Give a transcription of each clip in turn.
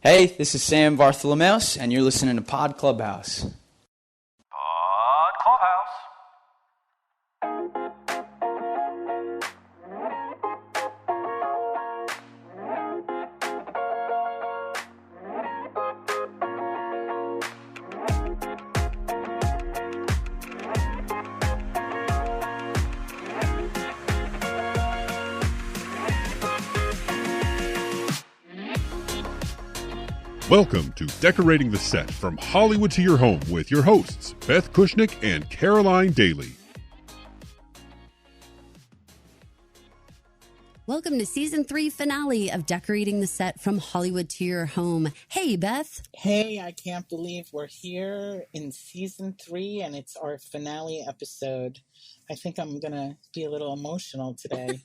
Hey, this is Sam Vartholomeos, and you're listening to Pod Clubhouse. Pod Clubhouse. Welcome to Decorating the Set from Hollywood to your home with your hosts, Beth Kushnick and Caroline Daly. Welcome to Season 3 finale of Decorating the Set from Hollywood to your home. Hey, Beth. Hey, I can't believe we're here in Season 3 and it's our finale episode. I think I'm going to be a little emotional today.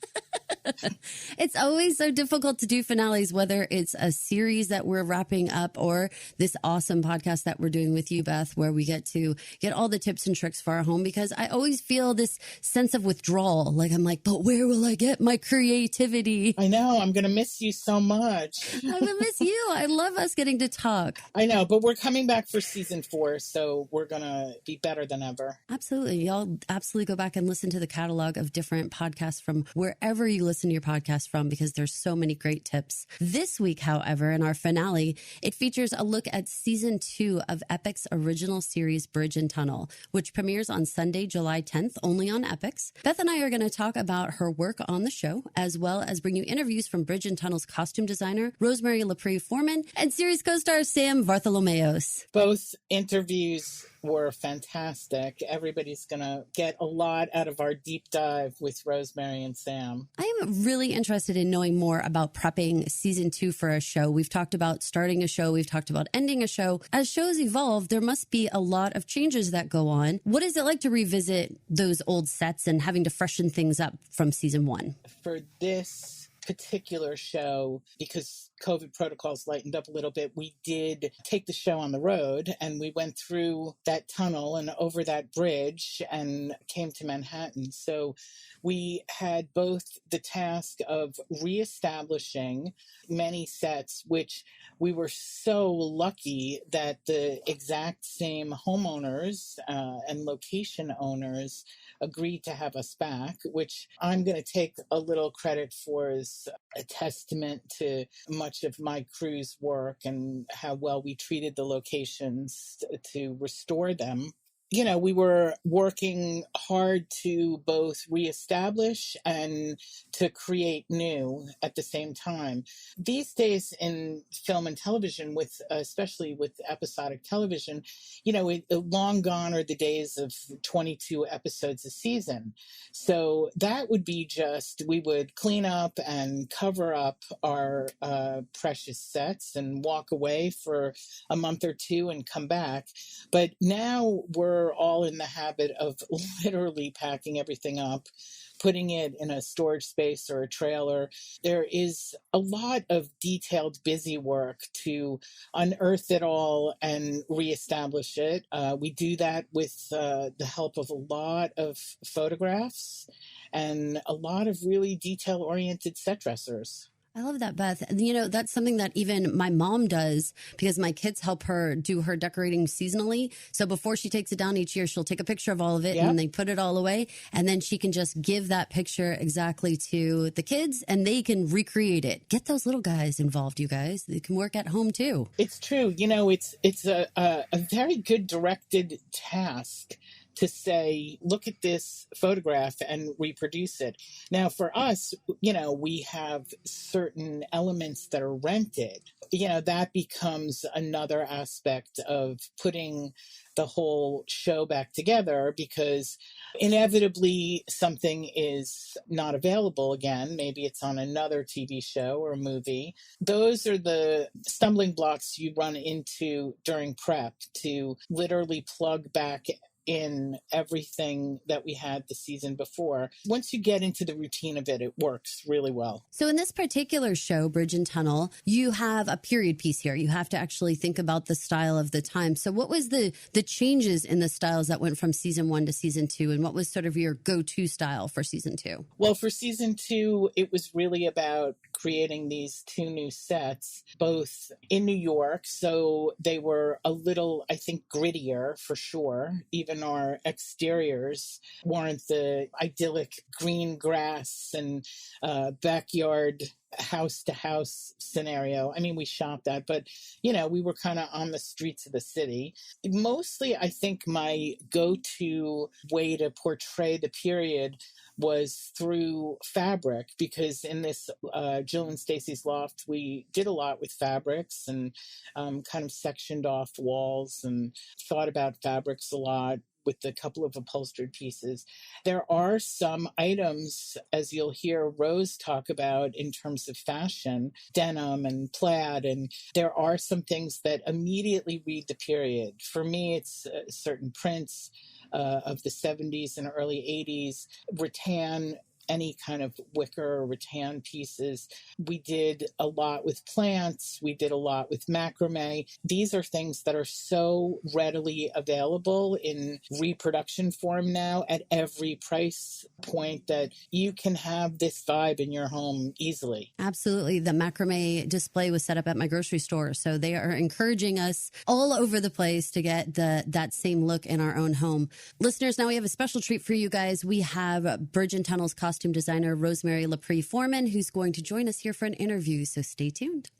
It's always so difficult to do finales, whether it's a series that we're wrapping up or this awesome podcast that we're doing with you, Beth, where we get to get all the tips and tricks for our home, because I always feel this sense of withdrawal. Like, I'm like, but where will I get my creativity? I know. I'm going to miss you so much. I'm going to miss you. I love us getting to talk. I know, but we're coming back for Season 4, so we're going to be better than ever. Absolutely. Y'all absolutely go back and listen to the catalog of different podcasts from wherever you listen to your podcast from, because there's so many great tips. This week, however, in our finale, it features a look at Season 2 of EPIX original series Bridge and Tunnel, which premieres on Sunday, July 10th, only on EPIX. Beth and I are going to talk about her work on the show, as well as bring you interviews from Bridge and Tunnel's costume designer, Rosemary Lepre Forman, and series co-star Sam Vartholomeos. Both interviews were fantastic. Everybody's going to get a lot out of our deep dive with Rosemary and Sam. I am really interested in knowing more about prepping Season 2 for a show. We've talked about starting a show. We've talked about ending a show. As shows evolve, there must be a lot of changes that go on. What is it like to revisit those old sets and having to freshen things up from Season 1? For this particular show, because COVID protocols lightened up a little bit, we did take the show on the road and we went through that tunnel and over that bridge and came to Manhattan. So we had both the task of reestablishing many sets, which we were so lucky that the exact same homeowners and location owners agreed to have us back, which I'm going to take a little credit for as a testament to much of my crew's work and how well we treated the locations to restore them. You know, we were working hard to both reestablish and to create new at the same time. These days in film and television, with especially with episodic television, you know, long gone are the days of 22 episodes a season. So that would be just, we would clean up and cover up our precious sets and walk away for a month or two and come back. But now we're all in the habit of literally packing everything up, putting it in a storage space or a trailer. There is a lot of detailed, busy work to unearth it all and reestablish it. We do that with the help of a lot of photographs and a lot of really detail-oriented set dressers. I love that, Beth. You know, that's something that even my mom does, because my kids help her do her decorating seasonally. So before she takes it down each year, she'll take a picture of all of it and they put it all away. And then she can just give that picture exactly to the kids and they can recreate it. Get those little guys involved, you guys. They can work at home too. It's true. You know, it's a very good directed task to say, look at this photograph and reproduce it. Now, for us, you know, we have certain elements that are rented. You know, that becomes another aspect of putting the whole show back together, because inevitably something is not available again. Maybe it's on another TV show or a movie. Those are the stumbling blocks you run into during prep, to literally plug back in everything that we had the season before. Once you get into the routine of it, it works really well. So in this particular show, Bridge and Tunnel, you have a period piece here. You have to actually think about the style of the time. So what was the changes in the styles that went from season 1 to season 2? And what was sort of your go-to style for season 2? Well, for season 2, it was really about creating these 2 new sets, both in New York. So they were a little, I think, grittier for sure. Even our exteriors weren't the idyllic green grass and backyard house to house scenario. I mean, we shot that, but we were kind of on the streets of the city. Mostly, I think my go-to way to portray the period was through fabric, because in this Jill and Stacy's loft, we did a lot with fabrics and kind of sectioned off walls and thought about fabrics a lot with a couple of upholstered pieces. There are some items, as you'll hear Rose talk about in terms of fashion, denim and plaid, and there are some things that immediately read the period. For me, it's certain prints of the 70s and early 80s, rattan, any kind of wicker or rattan pieces. We did a lot with plants. We did a lot with macrame. These are things that are so readily available in reproduction form now at every price point that you can have this vibe in your home easily. Absolutely. The macrame display was set up at my grocery store. So they are encouraging us all over the place to get that same look in our own home. Listeners, now we have a special treat for you guys. We have Bridge and Tunnel's costume designer Rosemary Lepre Forman, who's going to join us here for an interview. So stay tuned.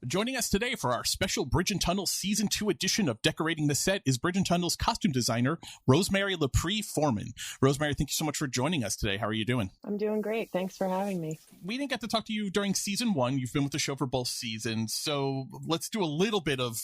Joining us today for our special Bridge and Tunnel Season 2 edition of Decorating the Set is Bridge and Tunnel's costume designer, Rosemary Lepre Forman. Rosemary, thank you so much for joining us today. How are you doing? I'm doing great. Thanks for having me. We didn't get to talk to you during Season 1. You've been with the show for both seasons. So let's do a little bit of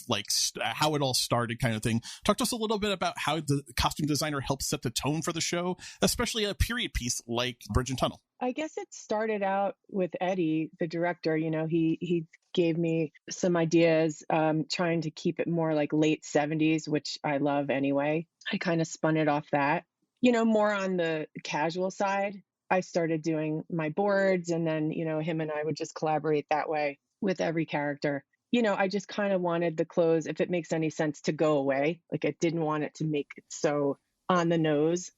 how it all started kind of thing. Talk to us a little bit about how the costume designer helps set the tone for the show, especially a period piece like Bridge and Tunnel. I guess it started out with Eddie, the director. He gave me some ideas, trying to keep it more like late 70s, which I love anyway. I kind of spun it off that, more on the casual side. I started doing my boards, and then, him and I would just collaborate that way with every character. I just kind of wanted the clothes, if it makes any sense, to go away. Like, I didn't want it to make it so on the nose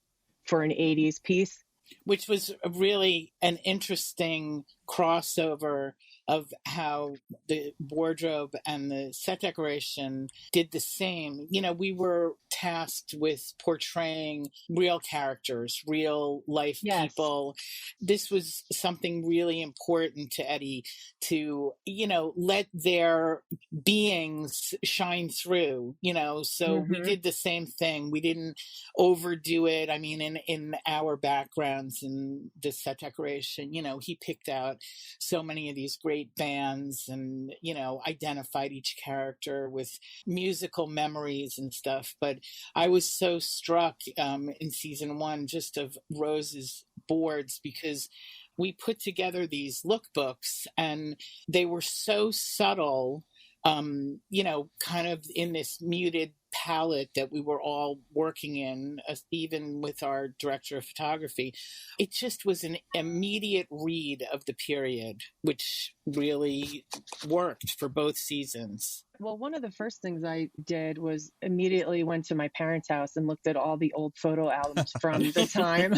for an 80s piece. Which was really an interesting crossover of how the wardrobe and the set decoration did the same. We were tasked with portraying real characters, real life people. This was something really important to Eddie to, let their beings shine through, so we did the same thing. We didn't overdo it. I mean, in our backgrounds in the set decoration, he picked out so many of these great bands and, identified each character with musical memories and stuff. But I was so struck in season 1 just of Rose's boards, because we put together these lookbooks and they were so subtle, kind of in this muted palette that we were all working in, even with our director of photography. It just was an immediate read of the period, which really worked for both seasons. Well, one of the first things I did was immediately went to my parents' house and looked at all the old photo albums from the time.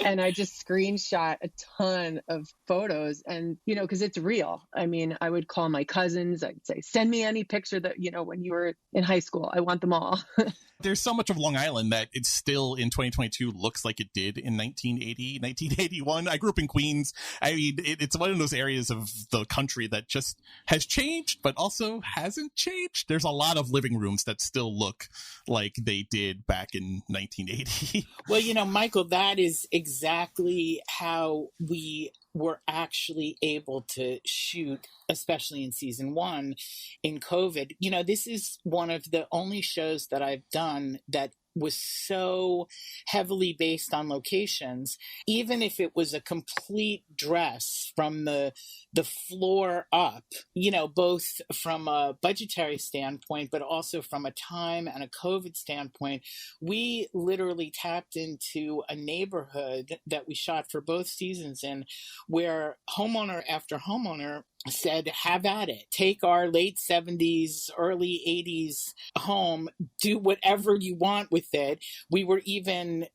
And I just screenshot a ton of photos and, because it's real. I mean, I would call my cousins. I'd say, send me any picture that, when you were in high school. I want them all. There's so much of Long Island that it still in 2022 looks like it did in 1980, 1981. I grew up in Queens. I mean, it's one of those areas of the country that just has changed, but also hasn't changed. There's a lot of living rooms that still look like they did back in 1980. Well, Michael, that is exactly how we were actually able to shoot, especially in season 1 in COVID. This is one of the only shows that I've done that was so heavily based on locations. Even if it was a complete dress from the floor up, both from a budgetary standpoint, but also from a time and a COVID standpoint, we literally tapped into a neighborhood that we shot for both seasons in, where homeowner after homeowner said, have at it. Take our late 70s, early 80s home, do whatever you want with it. We were even,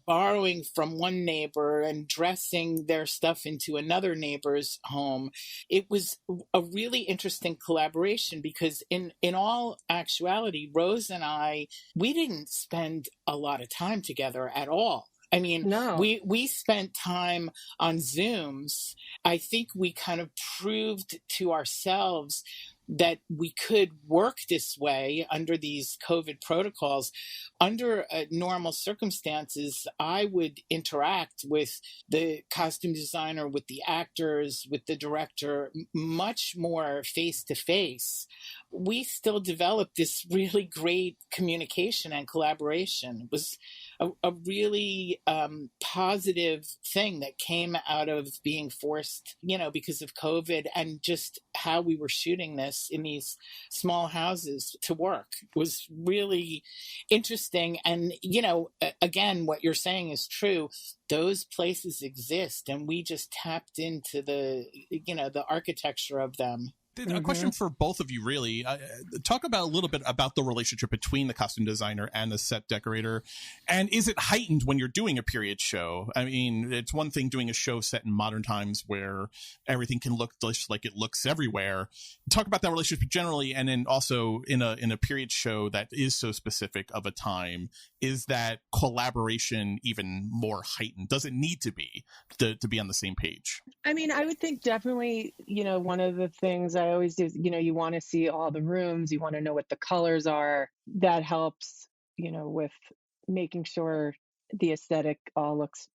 borrowing from one neighbor and dressing their stuff into another neighbor's home. It was a really interesting collaboration because in all actuality, Rose and I, we didn't spend a lot of time together at all. I mean, No. we spent time on Zooms. I think we kind of proved to ourselves that we could work this way under these COVID protocols. Under normal circumstances, I would interact with the costume designer, with the actors, with the director, much more face to face. We still developed this really great communication and collaboration. It was a really positive thing that came out of being forced, because of COVID and just how we were shooting this in these small houses to work. It was really interesting. And, again, what you're saying is true. Those places exist, and we just tapped into the architecture of them. A question for both of you, really. Talk about a little bit about the relationship between the costume designer and the set decorator. And is it heightened when you're doing a period show? I mean, it's one thing doing a show set in modern times where everything can look just like it looks everywhere. Talk about that relationship generally, and then also in a period show that is so specific of a time. Is that collaboration even more heightened? Does it need to be on the same page? I mean, I would think definitely, one of the things I always do is, you want to see all the rooms, you want to know what the colors are. That helps, with making sure the aesthetic all looks,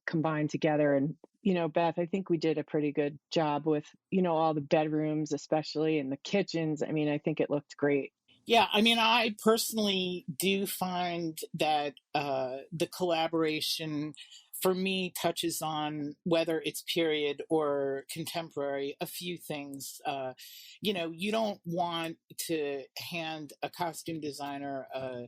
combined together. And, Beth, I think we did a pretty good job with, all the bedrooms, especially, and the kitchens. I mean, I think it looked great. Yeah, I mean, I personally do find that the collaboration for me touches on, whether it's period or contemporary, a few things. You don't want to hand a costume designer a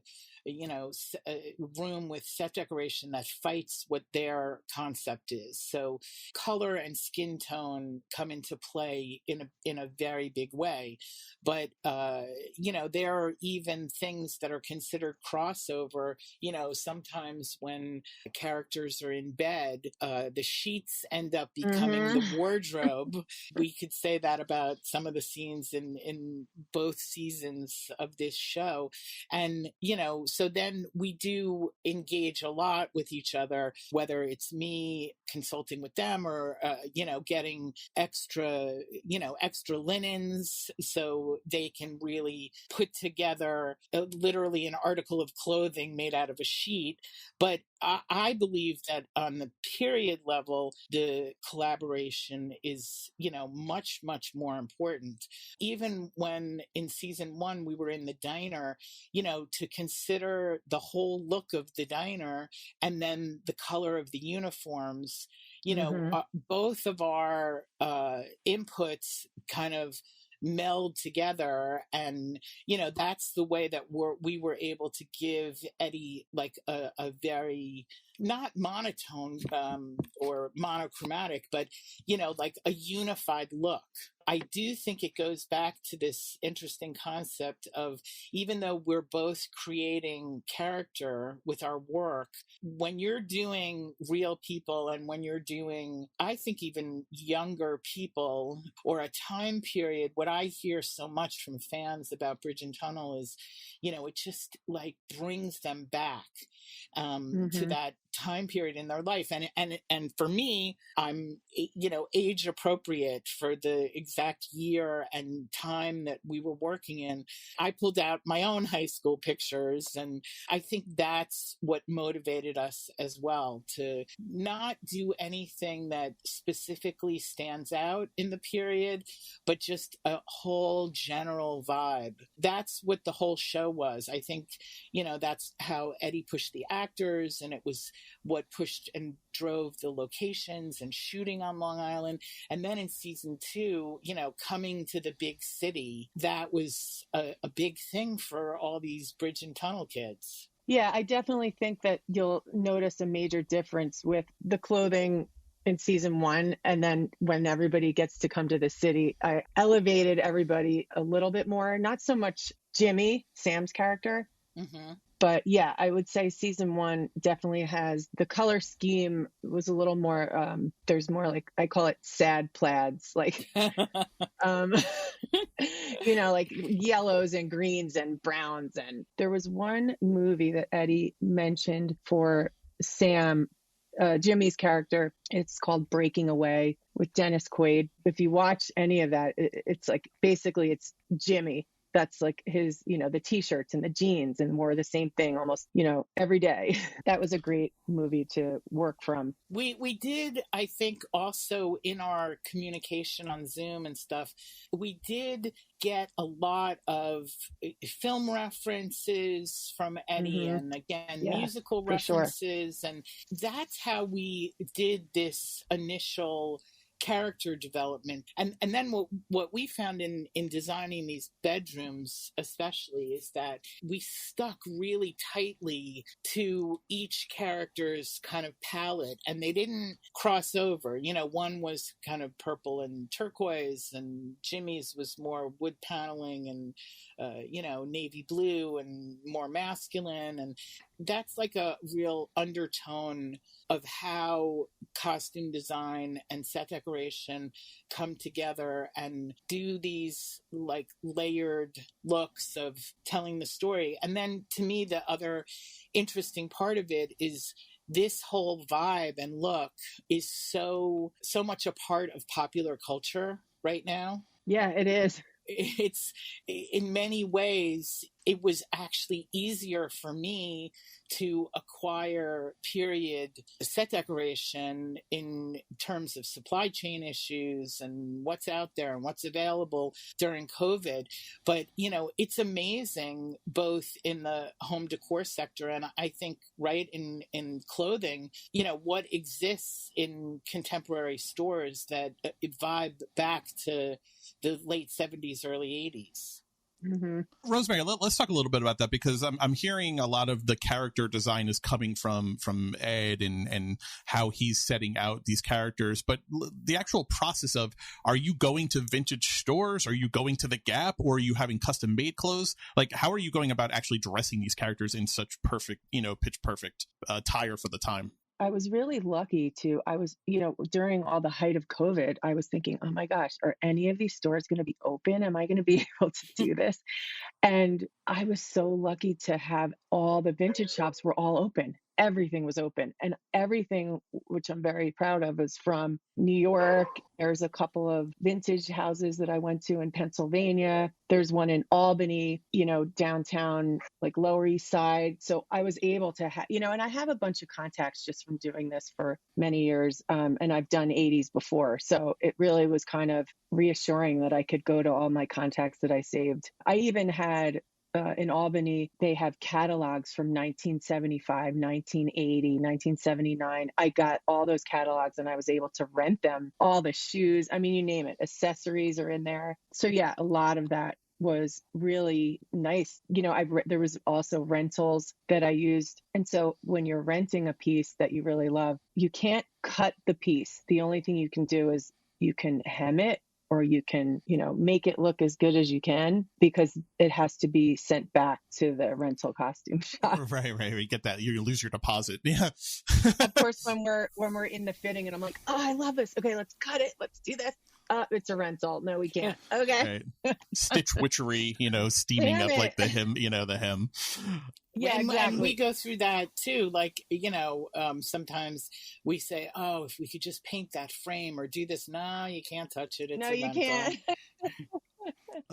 room with set decoration that fights what their concept is. So color and skin tone come into play in a very big way. But, there are even things that are considered crossover. Sometimes when characters are in bed, the sheets end up becoming the wardrobe. We could say that about some of the scenes in both seasons of this show. And, so then we do engage a lot with each other, whether it's me consulting with them or, getting extra linens so they can really put together literally an article of clothing made out of a sheet. But I believe that on the period level, the collaboration is, much, much more important. Even when in season 1, we were in the diner, to consider the whole look of the diner and then the color of the uniforms, both of our inputs kind of meld together. And, that's the way that we were able to give Eddie like a very, not monotone or monochromatic, but, like a unified look. I do think it goes back to this interesting concept of, even though we're both creating character with our work, when you're doing real people and when you're doing, I think, even younger people or a time period, what I hear so much from fans about Bridge and Tunnel is, it just like brings them back to that time period in their life. And for me, I'm, age appropriate for the exact year and time that we were working in. I pulled out my own high school pictures, and I think that's what motivated us as well, to not do anything that specifically stands out in the period, but just a whole general vibe. That's what the whole show was. I think, that's how Eddie pushed the actors, and it was what pushed and drove the locations and shooting on Long Island. And then in season 2, coming to the big city, that was a big thing for all these bridge and tunnel kids. Yeah, I definitely think that you'll notice a major difference with the clothing in season 1. And then when everybody gets to come to the city, I elevated everybody a little bit more. Not so much Jimmy, Sam's character. Mm-hmm. But yeah, I would say season 1 definitely has the color scheme was a little more, there's more like, I call it sad plaids, like, like yellows and greens and browns. And there was one movie that Eddie mentioned for Sam, Jimmy's character. It's called Breaking Away with Dennis Quaid. If you watch any of that, it's like, basically it's Jimmy. That's like his, the t-shirts and the jeans, and wore the same thing almost, every day. That was a great movie to work from. We did, I think, also in our communication on Zoom and stuff, we did get a lot of film references from Eddie, and again, musical references. Sure. And that's how we did this initial character development. And then what we found in designing these bedrooms especially is that we stuck really tightly to each character's kind of palette, and they didn't cross over. One was kind of purple and turquoise, and Jimmy's was more wood paneling and navy blue and more masculine. And that's like a real undertone of how costume design and set decoration come together and do these like layered looks of telling the story. And then to me, the other interesting part of it is this whole vibe and look is so much a part of popular culture right now. Yeah, it is. It's in many ways, it was actually easier for me to acquire period set decoration in terms of supply chain issues and what's out there and what's available during COVID. But, it's amazing both in the home decor sector and I think right in clothing, what exists in contemporary stores that vibe back to the late 70s, early 80s. Mm-hmm. Rosemary, let's talk a little bit about that, because I'm hearing a lot of the character design is coming from Ed and how he's setting out these characters. But the actual process of, are you going to vintage stores? Are you going to the Gap? Or are you having custom made clothes? Like, how are you going about actually dressing these characters in such perfect, pitch perfect attire for the time? I was really lucky during all the height of COVID, I was thinking, oh my gosh, are any of these stores going to be open? Am I going to be able to do this? And I was so lucky to have all the vintage shops were all open. Everything was open, and everything, which I'm very proud of, is from New York. There's a couple of vintage houses that I went to in Pennsylvania. There's one in Albany, downtown, like Lower East Side. So I was able to have, and I have a bunch of contacts just from doing this for many years. And I've done 80s before. So it really was kind of reassuring that I could go to all my contacts that I saved. I even had in Albany, they have catalogs from 1975, 1980, 1979. I got all those catalogs and I was able to rent them, all the shoes. I mean, you name it, accessories are in there. So yeah, a lot of that was really nice. There was also rentals that I used. And so when you're renting a piece that you really love, you can't cut the piece. The only thing you can do is you can hem it, or you can, make it look as good as you can, because it has to be sent back to the rental costume shop. Right. You get that. You lose your deposit. Yeah. Of course, when we're in the fitting and I'm like, oh, I love this. Okay, let's cut it. Let's do this. It's a rental. No, we can't. Okay. Right. Stitch witchery, steaming Damn up it. like the hem. Yeah, exactly. And we go through that too. Like, sometimes we say, oh, if we could just paint that frame or do this. No, you can't touch it. It's No, a you rental. can't.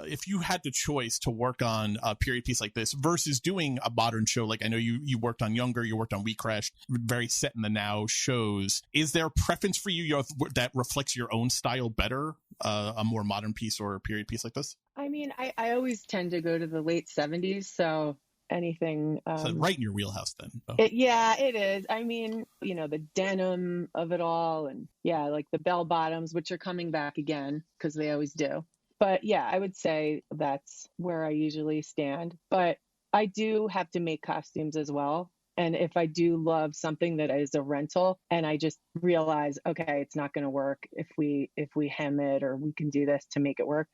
If you had the choice to work on a period piece like this versus doing a modern show, like I know you worked on Younger, you worked on We Crashed, very set in the now shows, is there a preference for you that reflects your own style better, a more modern piece or a period piece like this? I mean, I always tend to go to the late 70s, so anything. So right in your wheelhouse then. Oh. It is. I mean, the denim of it all, and like the bell bottoms, which are coming back again because they always do. But yeah, I would say that's where I usually stand. But I do have to make costumes as well. And if I do love something that is a rental and I just realize, okay, it's not going to work if we hem it, or we can do this to make it work,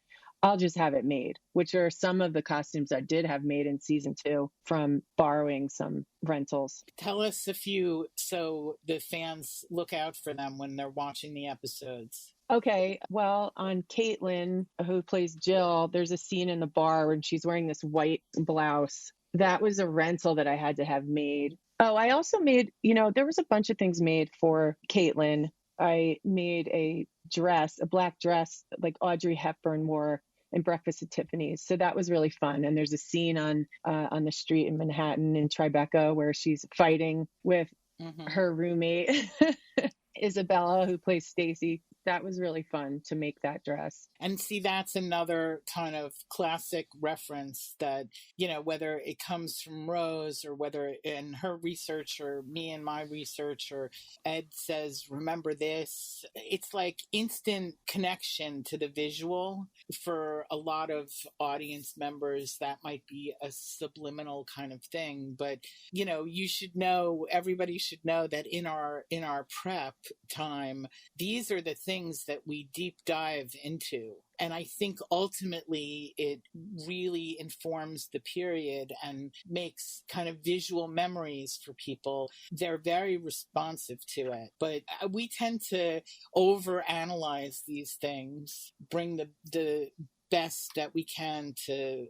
I'll just have it made, which are some of the costumes I did have made in season 2 from borrowing some rentals. Tell us a few so the fans look out for them when they're watching the episodes. Okay, well, on Caitlin, who plays Jill, there's a scene in the bar when she's wearing this white blouse. That was a rental that I had to have made. Oh, I also made, there was a bunch of things made for Caitlin. I made a black dress like Audrey Hepburn wore in Breakfast at Tiffany's. So that was really fun. And there's a scene on the street in Manhattan in Tribeca where she's fighting with her roommate, Isabella, who plays Stacy. That was really fun to make that dress. And see, that's another kind of classic reference that, whether it comes from Rose or whether in her research or me and my research or Ed says, remember this, it's like instant connection to the visual. For a lot of audience members, that might be a subliminal kind of thing. But, everybody should know that in our prep time, these are the things that we deep dive into. And I think ultimately it really informs the period and makes kind of visual memories for people. They're very responsive to it. But we tend to overanalyze these things, bring the best that we can to,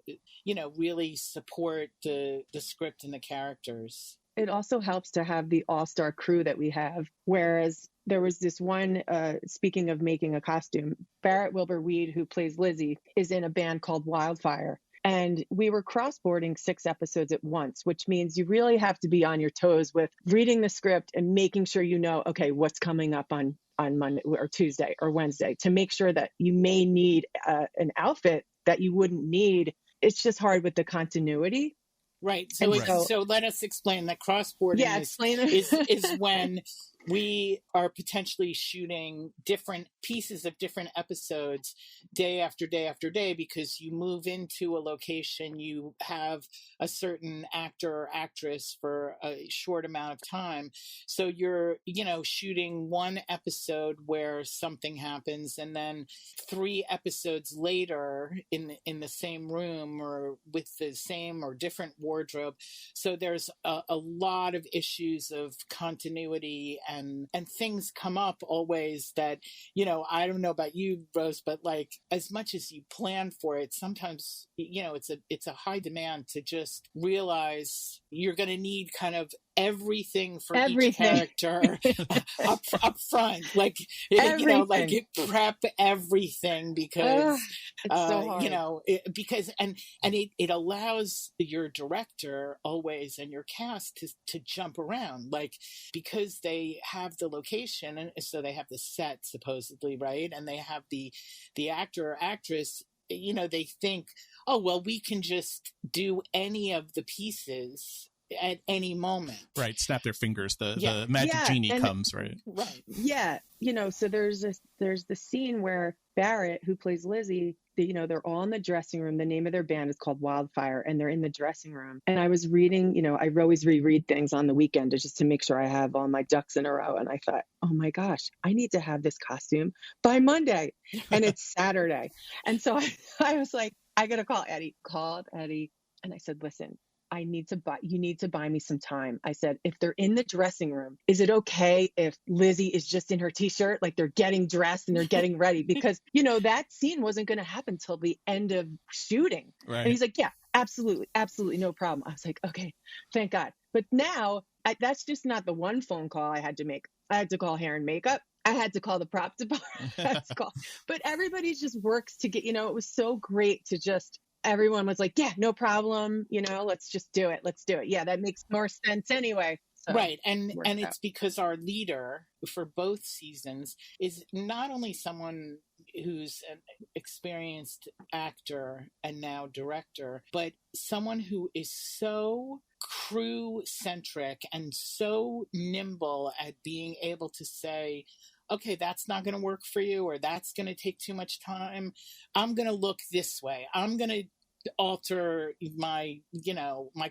really support the script and the characters. It also helps to have the all-star crew that we have, whereas there was this one, speaking of making a costume, Barrett Wilbur-Weed, who plays Lizzie, is in a band called Wildfire. And we were crossboarding 6 episodes at once, which means you really have to be on your toes with reading the script and making sure okay, what's coming up on Monday or Tuesday or Wednesday, to make sure that you may need an outfit that you wouldn't need. It's just hard with the continuity. Right. So let us explain that crossboarding is when we are potentially shooting different pieces of different episodes day after day after day, because you move into a location, you have a certain actor or actress for a short amount of time. So you're, shooting one episode where something happens, and then 3 episodes later in the same room or with the same or different wardrobe. So there's a lot of issues of continuity and things come up always that, I don't know about you, Rose, but like as much as you plan for it, sometimes, it's a high demand to just realize you're going to need kind of everything for each character up front, like, prep everything because, it's so hard. because it allows your director always and your cast to jump around, like, because they have the location and so they have the set supposedly, right? And they have the actor or actress, they think, oh, well, we can just do any of the pieces at any moment. Right. Snap their fingers. The magic genie comes, right? Right. Yeah. So there's the scene where Barrett, who plays Lizzie, they're all in the dressing room. The name of their band is called Wildfire, and they're in the dressing room. And I was reading, I always reread things on the weekend just to make sure I have all my ducks in a row. And I thought, oh my gosh, I need to have this costume by Monday. And it's Saturday. And so I was like, I got to call Eddie. Called Eddie. And I said, listen, you need to buy me some time. I said, if they're in the dressing room, is it okay if Lizzie is just in her t-shirt, like they're getting dressed and they're getting ready? Because, that scene wasn't going to happen till the end of shooting. Right. And he's like, yeah, absolutely. Absolutely. No problem. I was like, okay, thank God. But now that's just not the one phone call I had to make. I had to call hair and makeup. I had to call the prop department. But everybody just works to get, it was so great to just, everyone was like, yeah, no problem. Let's just do it. Let's do it. Yeah, that makes more sense anyway. So right. And it's because our leader for both seasons is not only someone who's an experienced actor and now director, but someone who is so crew centric and so nimble at being able to say, okay, that's not going to work for you, or that's going to take too much time. I'm going to look this way. I'm going to alter my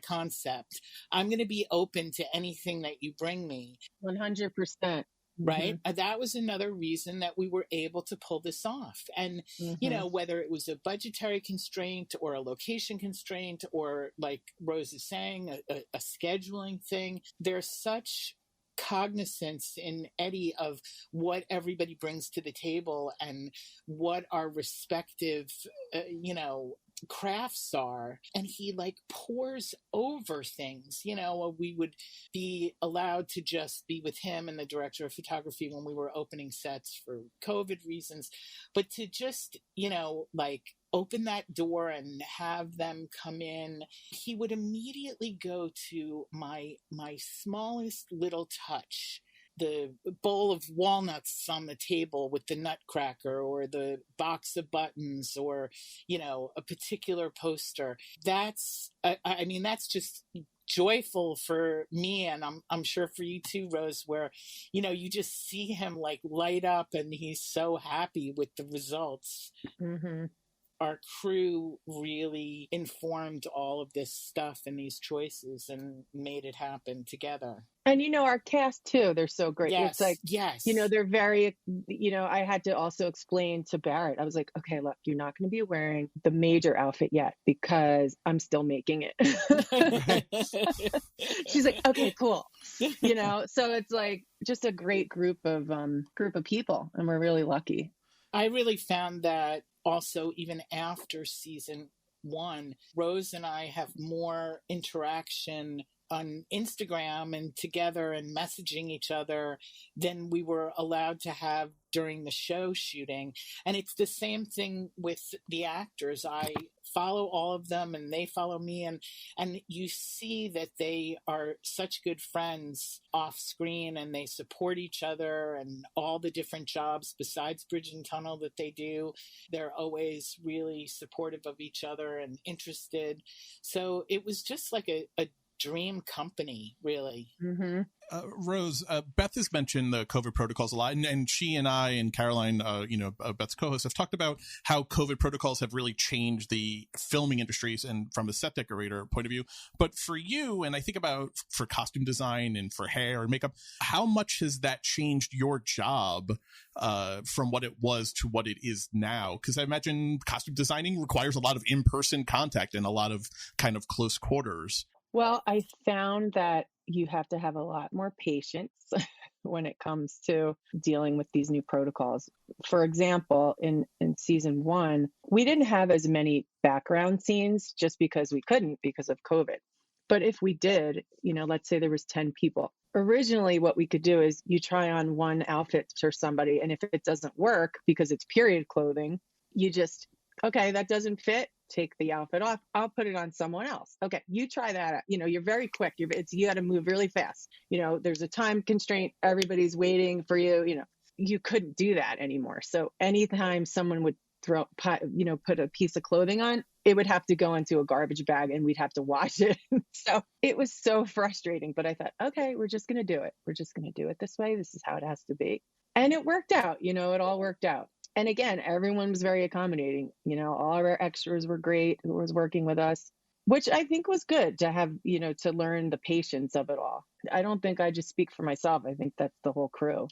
concept. I'm going to be open to anything that you bring me. 100%. Right. That was another reason that we were able to pull this off. And, whether it was a budgetary constraint or a location constraint, or like Rose is saying, a scheduling thing, there's such cognizance in Eddie of what everybody brings to the table and what our respective, crafts are, and he like pours over things. We would be allowed to just be with him and the director of photography when we were opening sets for COVID reasons, but to just open that door and have them come in, he would immediately go to my smallest little touch, the bowl of walnuts on the table with the nutcracker, or the box of buttons, or, a particular poster. That's just joyful for me. And I'm sure for you too, Rose, where, you just see him like light up and he's so happy with the results. Mm-hmm. Our crew really informed all of this stuff and these choices and made it happen together. And, our cast too, they're so great. Yes, it's like, yes. They're very, I had to also explain to Barrett, I was like, okay, look, you're not going to be wearing the major outfit yet because I'm still making it. She's like, okay, cool. So it's like just a great group of people, and we're really lucky. I really found that also, even after season 1, Rose and I have more interaction on Instagram and together and messaging each other than we were allowed to have during the show shooting. And it's the same thing with the actors. I follow all of them and they follow me, and you see that they are such good friends off screen, and they support each other and all the different jobs besides Bridge and Tunnel that they do. They're always really supportive of each other and interested. So it was just like a dream company, really. Mm-hmm. Rose, Beth has mentioned the COVID protocols a lot, and she and I and Caroline, Beth's co-host, have talked about how COVID protocols have really changed the filming industries and from a set decorator point of view. But for you, and I think about for costume design and for hair and makeup, how much has that changed your job from what it was to what it is now? Because I imagine costume designing requires a lot of in-person contact and a lot of kind of close quarters. Well, I found that you have to have a lot more patience when it comes to dealing with these new protocols. For example, in season 1, we didn't have as many background scenes just because we couldn't because of COVID. But if we did, let's say there was 10 people. Originally, what we could do is you try on one outfit for somebody, and if it doesn't work because it's period clothing, you just, okay, that doesn't fit. Take the outfit off. I'll put it on someone else. Okay, you try that out. You're very quick. You got to move really fast. There's a time constraint. Everybody's waiting for you. You couldn't do that anymore. So anytime someone would put a piece of clothing on, it would have to go into a garbage bag and we'd have to wash it. So it was so frustrating. But I thought, okay, we're just going to do it. We're just going to do it this way. This is how it has to be. And it worked out. It all worked out. And again, everyone was very accommodating. All of our extras were great who was working with us, which I think was good to have, to learn the patience of it all. I don't think I just speak for myself. I think that's the whole crew,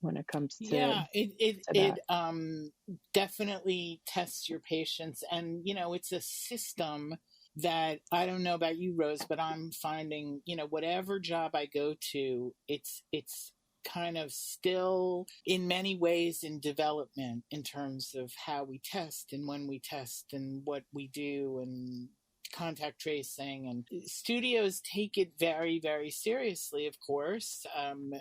when it comes to. Yeah, it definitely tests your patience. And, it's a system that I don't know about you, Rose, but I'm finding, whatever job I go to, it's kind of still in many ways in development in terms of how we test and when we test and what we do and contact tracing. And studios take it very, very seriously, of course.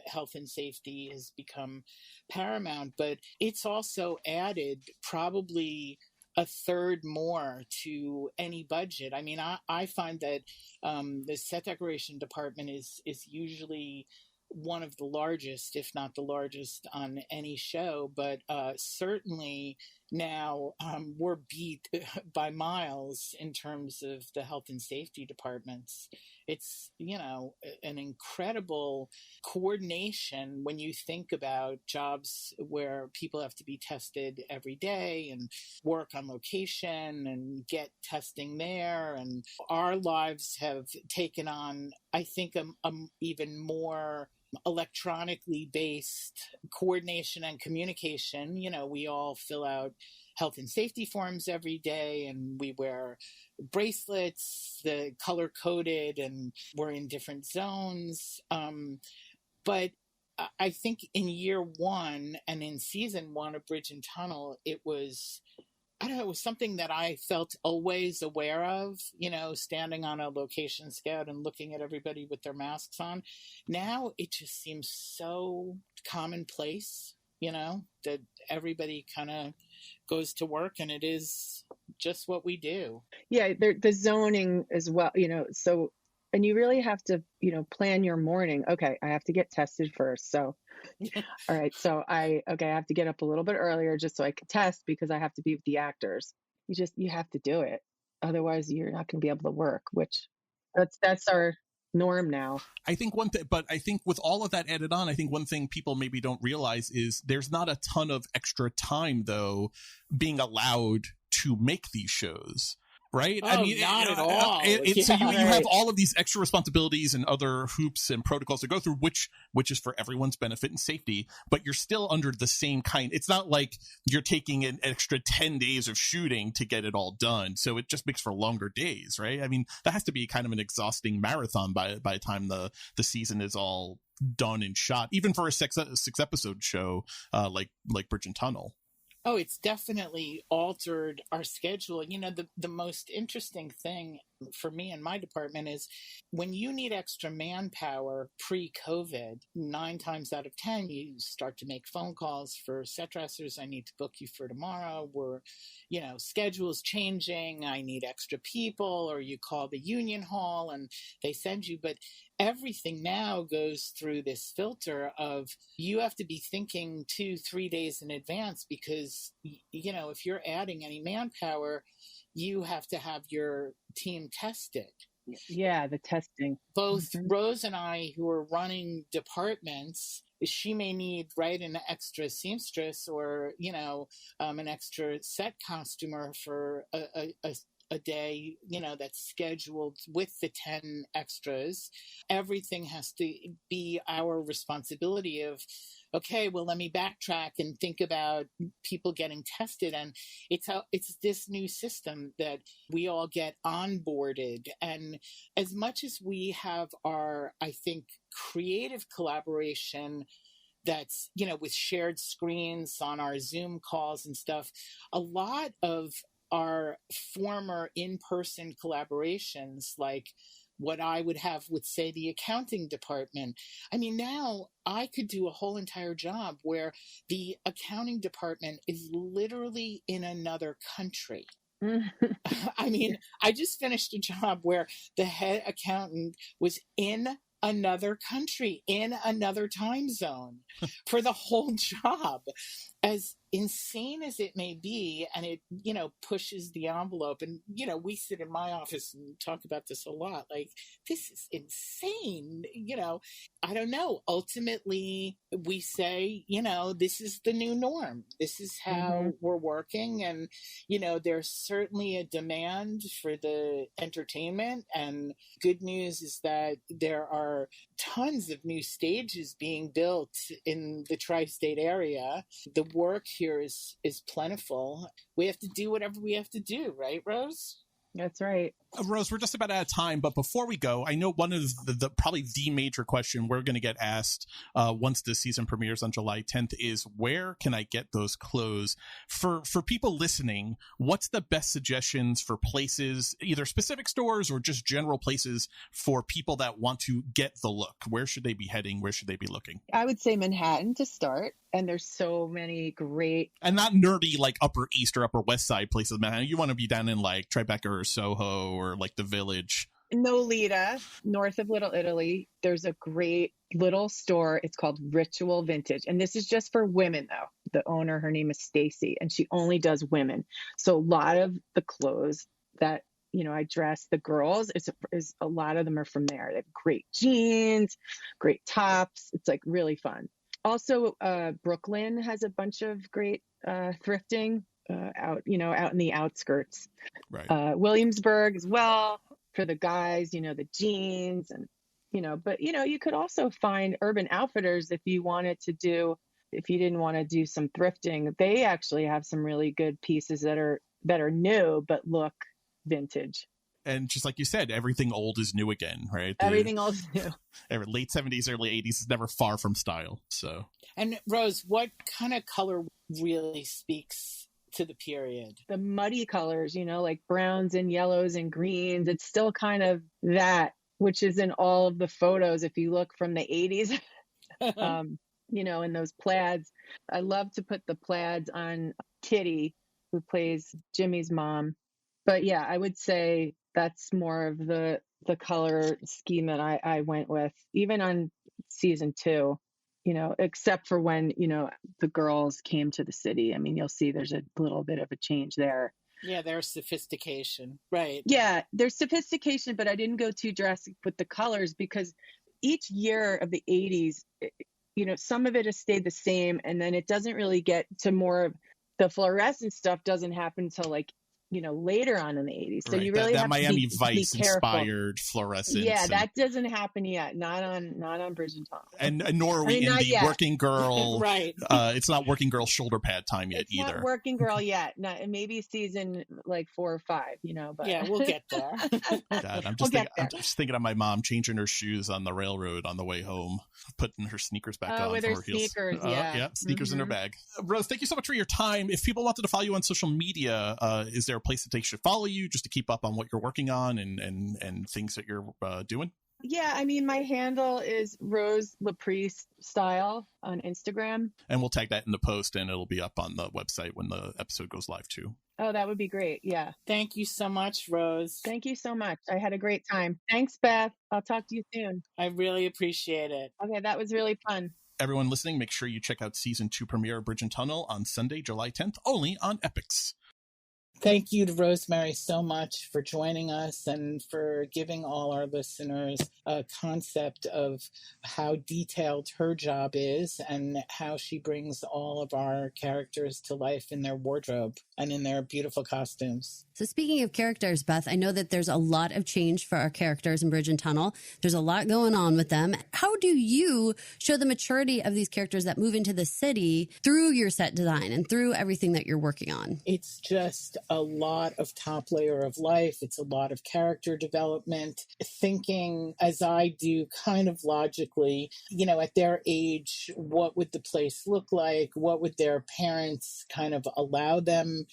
Health and safety has become paramount, but it's also added probably a third more to any budget. I mean, I find that the set decoration department is usually one of the largest, if not the largest, on any show. But certainly now we're beat by miles in terms of the health and safety departments. It's, an incredible coordination when you think about jobs where people have to be tested every day and work on location and get testing there. And our lives have taken on, I think, a even more electronically based coordination and communication. We all fill out health and safety forms every day, and we wear bracelets, the color coded, and we're in different zones. But I think in year one and in season one of Bridge and Tunnel, it was, I don't know, it was something that I felt always aware of, standing on a location scout and looking at everybody with their masks on. Now it just seems so commonplace, that everybody kind of goes to work and it is just what we do. Yeah, the zoning as well, so, and you really have to, plan your morning. Okay, I have to get tested first. So, all right. So I have to get up a little bit earlier just so I can test because I have to be with the actors. You have to do it. Otherwise you're not going to be able to work, which that's our norm now. I think but I think with all of that added on, I think one thing people maybe don't realize is there's not a ton of extra time though being allowed to make these shows. Right? Oh, I mean, not at all. So you have all of these extra responsibilities and other hoops and protocols to go through, which is for everyone's benefit and safety, but you're still under the same kind. It's not like you're taking an extra 10 days of shooting to get it all done. So it just makes for longer days, right? I mean, that has to be kind of an exhausting marathon by the time the season is all done and shot, even for a six episode show like Bridge and Tunnel. Oh, it's definitely altered our schedule. The most interesting thing for me in my department is when you need extra manpower pre-COVID, 9 times out of 10, you start to make phone calls for set dressers. I need to book you for tomorrow. We're, schedule's changing. I need extra people. Or you call the union hall and they send you. But everything now goes through this filter of you have to be thinking 2-3 days in advance because, if you're adding any manpower, you have to have your team tested. Yeah, the testing. Both Rose and I, who are running departments, she may need an extra seamstress or, an extra set costumer for a day, that's scheduled with the 10 extras. Everything has to be our responsibility of, okay, well, let me backtrack and think about people getting tested. And it's this new system that we all get onboarded. And as much as we have our, I think, creative collaboration that's, with shared screens on our Zoom calls and stuff, a lot of our former in-person collaborations, like what I would have with, say, the accounting department. I mean, now I could do a whole entire job where the accounting department is literally in another country. I mean, I just finished a job where the head accountant was in another country, in another time zone for the whole job. As insane as it may be, and it, pushes the envelope. And, we sit in my office and talk about this a lot. Like, this is insane. I don't know. Ultimately, we say, this is the new norm. This is how we're working. And, there's certainly a demand for the entertainment. And good news is that there are tons of new stages being built in the tri-state area. The work here is plentiful. We have to do whatever we have to do, right, Rose? That's right. Rose, we're just about out of time, but before we go, I know one of the probably the major question we're going to get asked once the season premieres on July 10th is, where can I get those clothes? For people listening, what's the best suggestions for places, either specific stores or just general places for people that want to get the look? Where should they be heading? Where should they be looking? I would say Manhattan to start. And there's so many great, and not nerdy like Upper East or Upper West Side places of Manhattan. You want to be down in like Tribeca or Soho or like the Village. Nolita, north of Little Italy. There's a great little store. It's called Ritual Vintage. And this is just for women, though. The owner, her name is Stacy, and she only does women. So a lot of the clothes that, you know, I dress the girls, is a lot of them are from there. They have great jeans, great tops. It's like really fun. Also, Brooklyn has a bunch of great thrifting out in the outskirts. Right. Williamsburg as well for the guys, you know, the jeans and, you know, but, you know, you could also find Urban Outfitters if you didn't want to do some thrifting. They actually have some really good pieces that are new, but look vintage. And just like you said, everything old is new again, right? Everything old is new. Late 70s, early 80s is never far from style. So, and Rose, what kind of color really speaks to the period? The muddy colors, you know, like browns and yellows and greens. It's still kind of that, which is in all of the photos. If you look from the 80s, you know, in those plaids. I love to put the plaids on Kitty, who plays Jimmy's mom. But yeah, I would say that's more of the color scheme that I went with, even on season 2, you know, except for when, you know, the girls came to the city. I mean, you'll see there's a little bit of a change there. Yeah, there's sophistication. Right. Yeah, there's sophistication, but I didn't go too drastic with the colors because each year of the 80s, you know, some of it has stayed the same. And then it doesn't really get to more of the fluorescent stuff doesn't happen until like, you know, later on in the 80s. So right. you really that have Miami to Vice be careful. Inspired fluorescence. Yeah, that doesn't happen yet. Not on Bridge and Tunnel. And nor are we in the yet. working girl. Right. It's not working girl shoulder pad time yet either. Not working girl yet. Not maybe season like 4 or 5. You know, but yeah, we'll get there. God, I'm just thinking of my mom changing her shoes on the railroad on the way home, putting her sneakers back on with from her her heels. sneakers. Yeah, sneakers in her bag. Rose, thank you so much for your time. If people wanted to follow you on social media, is there a place that they should follow you just to keep up on what you're working on and things that you're doing? Yeah, I mean, my handle is Rose Lepre Style on Instagram. And we'll tag that in the post and it'll be up on the website when the episode goes live too. Oh, that would be great. Yeah. Thank you so much, Rose. Thank you so much. I had a great time. Thanks, Beth. I'll talk to you soon. I really appreciate it. Okay, that was really fun. Everyone listening, make sure you check out season 2 premiere of Bridge and Tunnel on Sunday, July 10th, only on EPIX. Thank you to Rosemary so much for joining us and for giving all our listeners a concept of how detailed her job is and how she brings all of our characters to life in their wardrobe and in their beautiful costumes. So speaking of characters, Beth, I know that there's a lot of change for our characters in Bridge and Tunnel. There's a lot going on with them. How do you show the maturity of these characters that move into the city through your set design and through everything that you're working on? It's just a lot of top layer of life. It's a lot of character development, thinking as I do kind of logically, you know, at their age, what would the place look like? What would their parents kind of allow them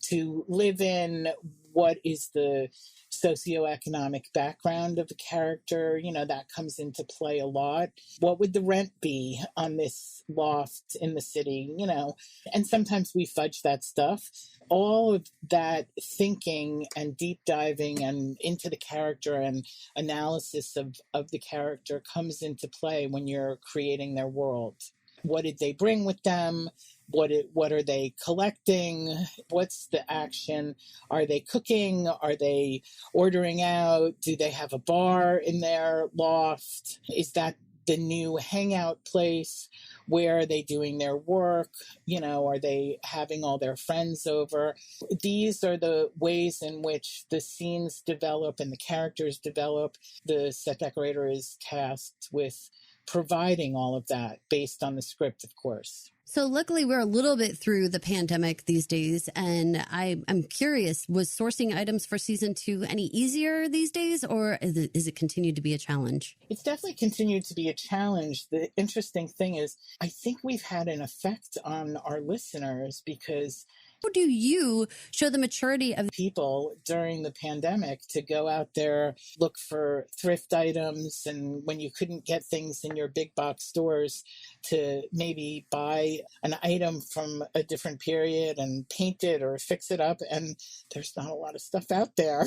to live in? What is the socioeconomic background of the character? You know, that comes into play a lot. What would the rent be on this loft in the city? You know, and sometimes we fudge that stuff. All of that thinking and deep diving and into the character and analysis of the character comes into play when you're creating their world. What did they bring with them? What are they collecting? What's the action? Are they cooking? Are they ordering out? Do they have a bar in their loft? Is that the new hangout place? Where are they doing their work? You know, are they having all their friends over? These are the ways in which the scenes develop and the characters develop. The set decorator is tasked with providing all of that based on the script, of course. So luckily we're a little bit through the pandemic these days, and I'm curious, was sourcing items for season 2 any easier these days, or is it continued to be a challenge? It's definitely continued to be a challenge. The interesting thing is, I think we've had an effect on our listeners because how do you show the maturity of people during the pandemic to go out there, look for thrift items, and when you couldn't get things in your big box stores, to maybe buy an item from a different period and paint it or fix it up? And there's not a lot of stuff out there.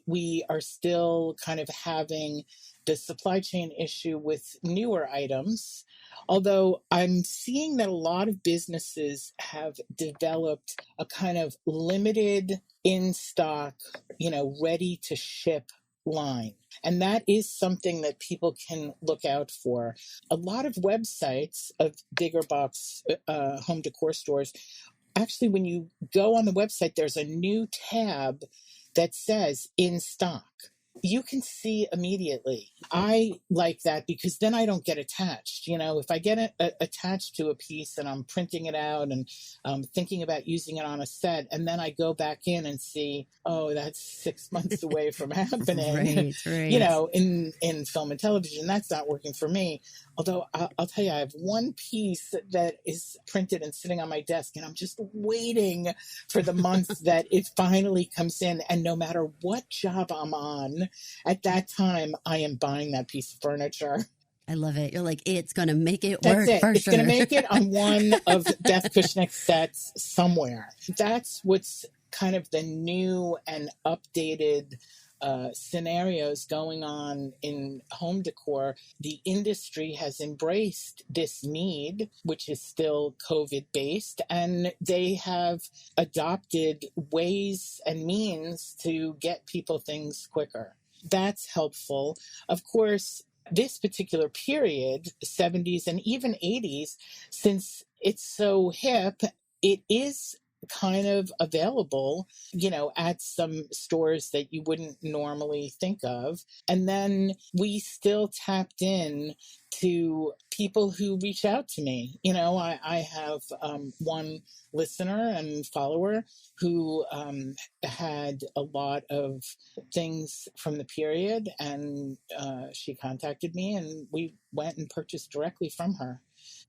We are still kind of having the supply chain issue with newer items. Although I'm seeing that a lot of businesses have developed a kind of limited in-stock, ready to ship line. And that is something that people can look out for. A lot of websites of bigger box home decor stores, actually, when you go on the website, there's a new tab that says in stock. You can see immediately. I like that because then I don't get attached. If I get attached to a piece and I'm printing it out and thinking about using it on a set, and then I go back in and see, oh, that's 6 months away from happening. Right. In film and television, that's not working for me. Although I'll tell you, I have one piece that is printed and sitting on my desk, and I'm just waiting for the month that it finally comes in. And no matter what job I'm on, at that time, I am buying that piece of furniture. I love it. You're like, it's going to make it That's work it. for It's sure. going to make it on one of Beth Kushnick's sets somewhere. That's what's kind of the new and updated scenarios going on in home decor. The industry has embraced this need, which is still COVID-based, and they have adopted ways and means to get people things quicker. That's helpful. Of course, this particular period, 70s and even 80s, since it's so hip, it is kind of available, at some stores that you wouldn't normally think of. And then we still tapped in to people who reach out to me. I have one listener and follower who had a lot of things from the period, and she contacted me, and we went and purchased directly from her.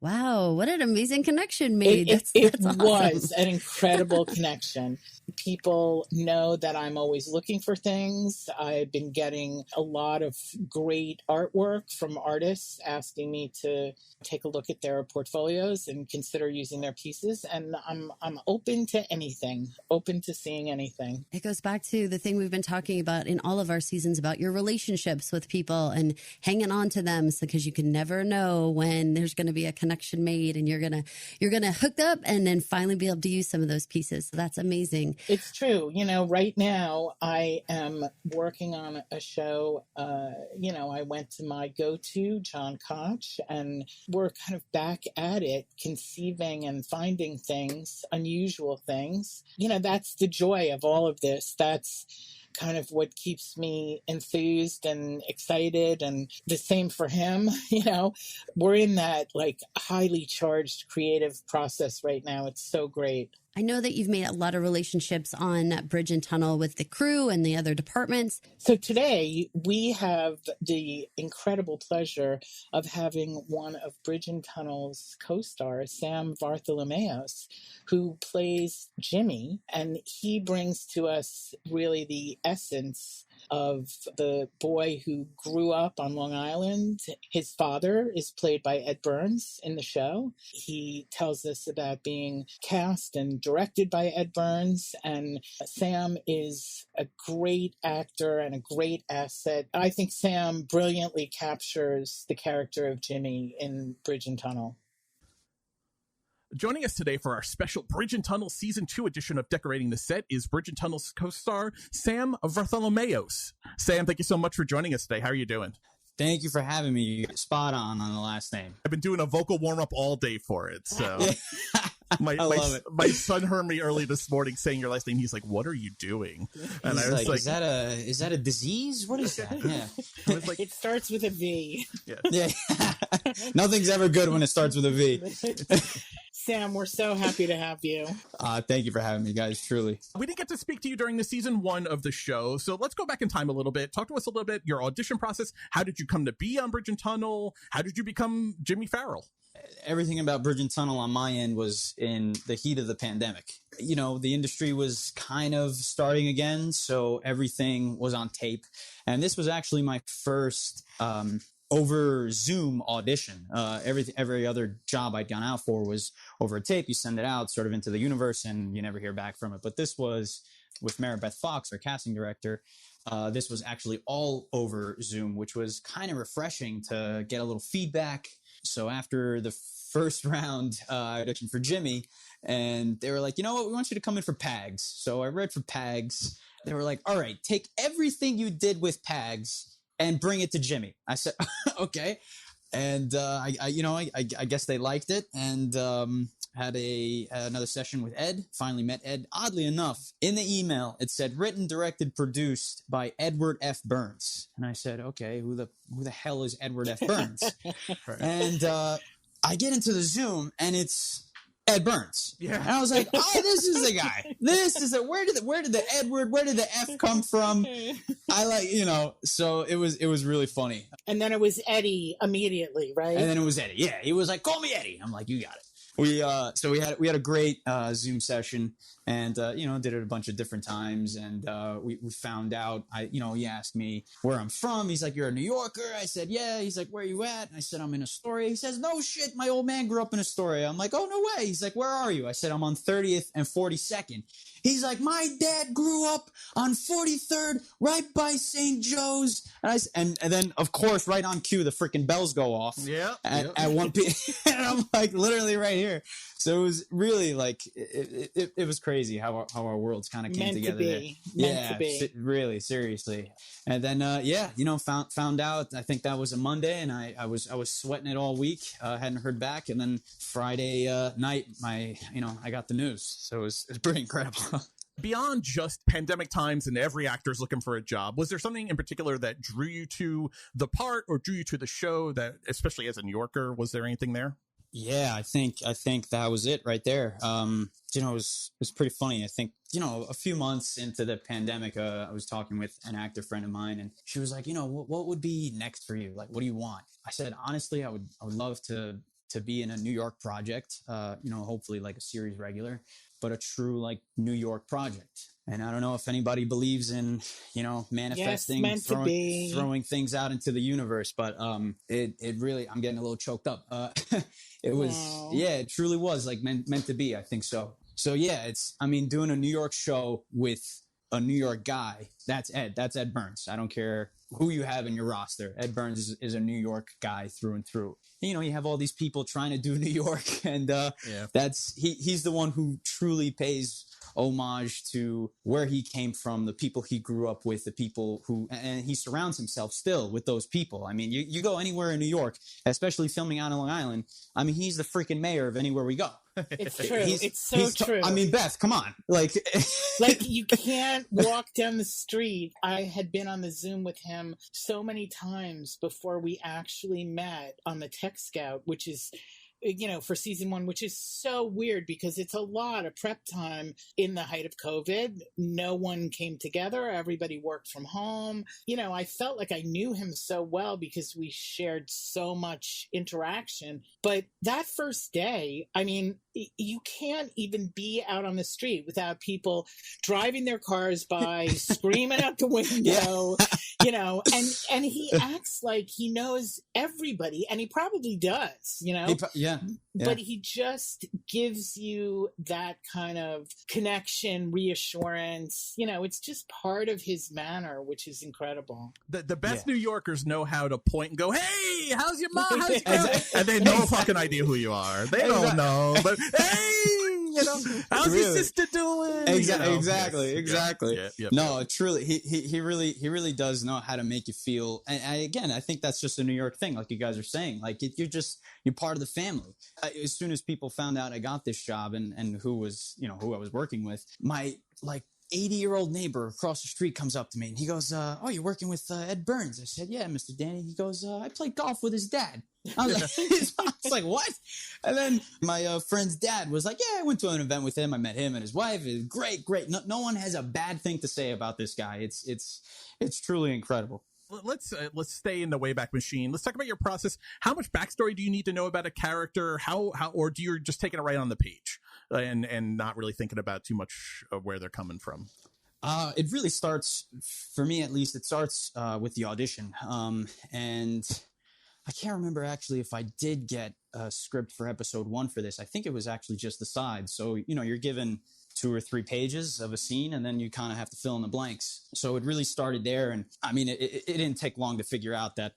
Wow, what an amazing connection made. It That's awesome. was an incredible connection. People know that I'm always looking for things. I've been getting a lot of great artwork from artists asking me to take a look at their portfolios and consider using their pieces. And I'm open to anything, open to seeing anything. It goes back to the thing we've been talking about in all of our seasons about your relationships with people and hanging on to them, because you can never know when there's going to be a connection made and you're gonna hook up and then finally be able to use some of those pieces. So that's amazing. It's true. Right now I am working on a show. I went to my go-to, John Koch, and we're kind of back at it, conceiving and finding things, unusual things. That's the joy of all of this. That's kind of what keeps me enthused and excited, and the same for him. We're in that highly charged creative process right now. It's so great. I know that you've made a lot of relationships on Bridge and Tunnel with the crew and the other departments. So today we have the incredible pleasure of having one of Bridge and Tunnel's co-stars, Sam Vartholomeos, who plays Jimmy, and he brings to us really the essence of the boy who grew up on Long Island. His father is played by Ed Burns in the show. He tells us about being cast and directed by Ed Burns, and Sam is a great actor and a great asset. I think Sam brilliantly captures the character of Jimmy in Bridge and Tunnel. Joining us today for our special Bridge and Tunnel Season 2 edition of Decorating the Set is Bridge and Tunnel's co-star, Sam Vartholomeos. Sam, thank you so much for joining us today. How are you doing? Thank you for having me. You're spot on the last name. I've been doing a vocal warm-up all day for it, so... I love it. My son heard me early this morning saying your last name. He's like, "What are you doing?" And He's I was like, "Is that a disease? What is that?" Yeah. I was like, It starts with a V. yeah. Yeah. Nothing's ever good when it starts with a V. Sam. We're so happy to have you. Thank you for having me, guys. Truly. We didn't get to speak to you during the season 1 of the show, so let's go back in time a little bit. Talk to us a little bit, your audition process. How did you come to be on Bridge and Tunnel? How did you become Jimmy Farrell? Everything about Bridge and Tunnel on my end was in the heat of the pandemic. You know, the industry was kind of starting again, so everything was on tape. And this was actually my first over Zoom audition. Every other job I'd gone out for was over a tape. You send it out sort of into the universe and you never hear back from it. But this was with Mary Beth Fox, our casting director. This was actually all over Zoom, which was kind of refreshing to get a little feedback. So after the first round, I auditioned for Jimmy, and they were like, you know what, we want you to come in for PAGS. So I read for PAGS. They were like, all right, take everything you did with PAGS and bring it to Jimmy. I said, okay. And I guess they liked it, and had another session with Ed. Finally met Ed. Oddly enough, in the email it said written, directed, produced by Edward F. Burns. And I said, okay, who the hell is Edward F. Burns? Right. And I get into the Zoom, and it's Ed Burns. Yeah. And I was like, oh, this is the guy. Where did the F come from? So it was really funny. And then it was Eddie immediately, right? And then it was Eddie. Yeah. He was like, call me Eddie. I'm like, you got it. We had a great Zoom session, and did it a bunch of different times, and we found out. He asked me where I'm from. He's like, you're a New Yorker. I said, yeah. He's like, where are you at? And I said, I'm in Astoria. He says, no shit, my old man grew up in Astoria. I'm like, oh, no way. He's like, where are you? I said, I'm on 30th and 42nd. He's like, my dad grew up on 43rd, right by St. Joe's. And then, of course, right on cue, the freaking bells go off. Yeah. At 1 p.m. And I'm like, literally right here. So it was really like, it was crazy how our worlds kind of came together there. Meant to be. Really, seriously. And then, found out, I think that was a Monday, and I was sweating it all week. Hadn't heard back. And then Friday night, I got the news. So it was pretty incredible. Beyond just pandemic times and every actor's looking for a job, was there something in particular that drew you to the part or drew you to the show that, especially as a New Yorker, was there anything there? Yeah, I think that was it right there. It was pretty funny. I think, a few months into the pandemic, I was talking with an actor friend of mine, and she was like, what would be next for you? Like, what do you want? I said, honestly, I would love to be in a New York project, hopefully like a series regular, but a true like New York project. And I don't know if anybody believes in, manifesting, throwing things out into the universe, but it really, I'm getting a little choked up. It was, it truly was like meant to be. I think so. So yeah, doing a New York show with a New York guy, that's Ed Burns. I don't care who you have in your roster. Ed Burns is a New York guy through and through. You have all these people trying to do New York, and he's the one who truly pays homage to where he came from, the people he grew up with, the people and he surrounds himself still with those people. I mean, you go anywhere in New York, especially filming out on Long Island. I mean, he's the freaking mayor of anywhere we go. It's true. It's so true. Beth, come on. Like you can't walk down the street. I had been on the Zoom with him so many times before we actually met on the Tech Scout, which is, for season 1, which is so weird because it's a lot of prep time in the height of COVID. No one came together. Everybody worked from home. I felt like I knew him so well because we shared so much interaction. But that first day, I mean, you can't even be out on the street without people driving their cars by, screaming out the window, and he acts like he knows everybody, and he probably does, But he just gives you that kind of connection, reassurance. It's just part of his manner, which is incredible. The best New Yorkers know how to point and go, "Hey, how's your mom? How's your and they no fucking idea who you are. They don't know, but hey, how's your sister doing? Exactly. Yep. No, truly, he really does know how to make you feel. And I think that's just a New York thing, like you guys are saying. Like you're part of the family. As soon as people found out I got this job and who I was working with, my 80-year-old neighbor across the street comes up to me and he goes, oh, you're working with Ed Burns? I said, yeah, Mr. Danny. He goes, I played golf with his dad. I was like, what? And then my friend's dad was like, yeah, I went to an event with him. I met him and his wife. It was great. No one has a bad thing to say about this guy. It's truly incredible. Let's stay in the Wayback Machine. Let's talk about your process. How much backstory do you need to know about a character? How or do you just taking it right on the page and not really thinking about too much of where they're coming from? It really starts, for me at least, it starts with the audition. And I can't remember actually if I did get a script for episode 1 for this. I think it was actually just the sides. So, you're given 2 or 3 pages of a scene and then you kind of have to fill in the blanks. So it really started there. And I mean, it didn't take long to figure out that,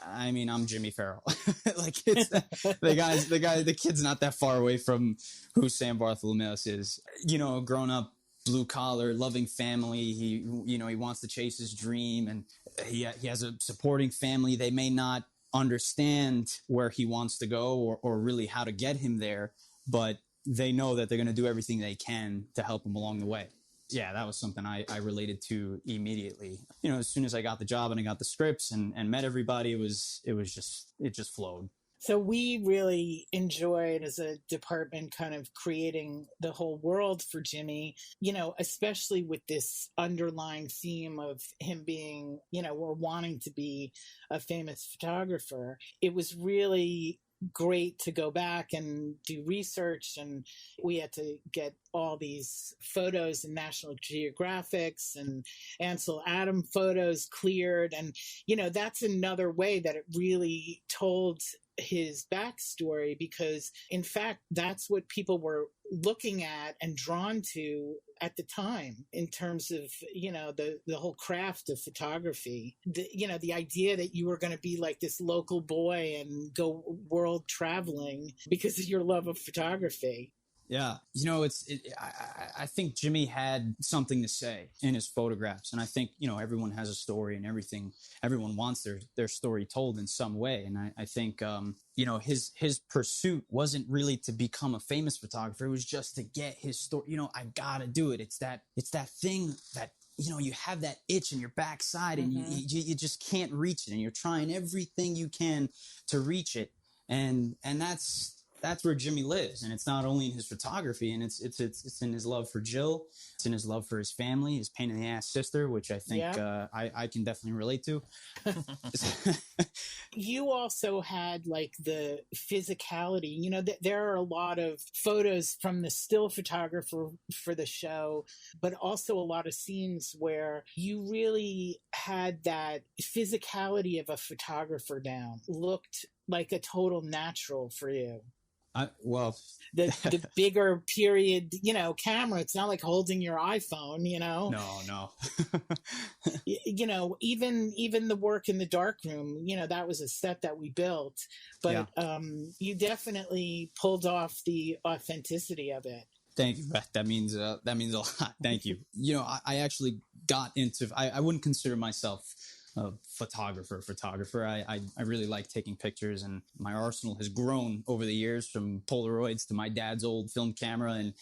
I'm Jimmy Farrell. Like the kid's not that far away from who Sam Vartholomeos is. Grown up, blue collar, loving family. He wants to chase his dream and he has a supporting family. They may not understand where he wants to go or really how to get him there, but they know that they're going to do everything they can to help him along the way. Yeah, that was something I related to immediately. As soon as I got the job and I got the scripts and met everybody, it just flowed. So we really enjoyed as a department kind of creating the whole world for Jimmy, especially with this underlying theme of him being, or wanting to be a famous photographer. It was really great to go back and do research, and we had to get all these photos in National Geographics and Ansel Adams photos cleared. And, that's another way that it really told his backstory, because in fact, that's what people were looking at and drawn to at the time in terms of, the whole craft of photography. The idea that you were going to be like this local boy and go world traveling because of your love of photography. Yeah. I think Jimmy had something to say in his photographs. And I think, everyone has a story and everyone wants their story told in some way. And I think, his pursuit wasn't really to become a famous photographer. It was just to get his story. I gotta do it. It's that thing that, you have that itch in your backside and you just can't reach it. And you're trying everything you can to reach it. And that's where Jimmy lives. And it's not only in his photography, and it's in his love for Jill. It's in his love for his family, his pain in the ass sister, which I think I can definitely relate to. You also had like the physicality. There are a lot of photos from the still photographer for the show, but also a lot of scenes where you really had that physicality of a photographer down. Looked like a total natural for you. The bigger period, camera. It's not like holding your iPhone, No. Even the work in the darkroom, that was a set that we built, but you definitely pulled off the authenticity of it. Thank you, Beth. That means a lot. Thank you. I actually got into. I wouldn't consider myself a photographer. I really like taking pictures, and my arsenal has grown over the years from Polaroids to my dad's old film camera, and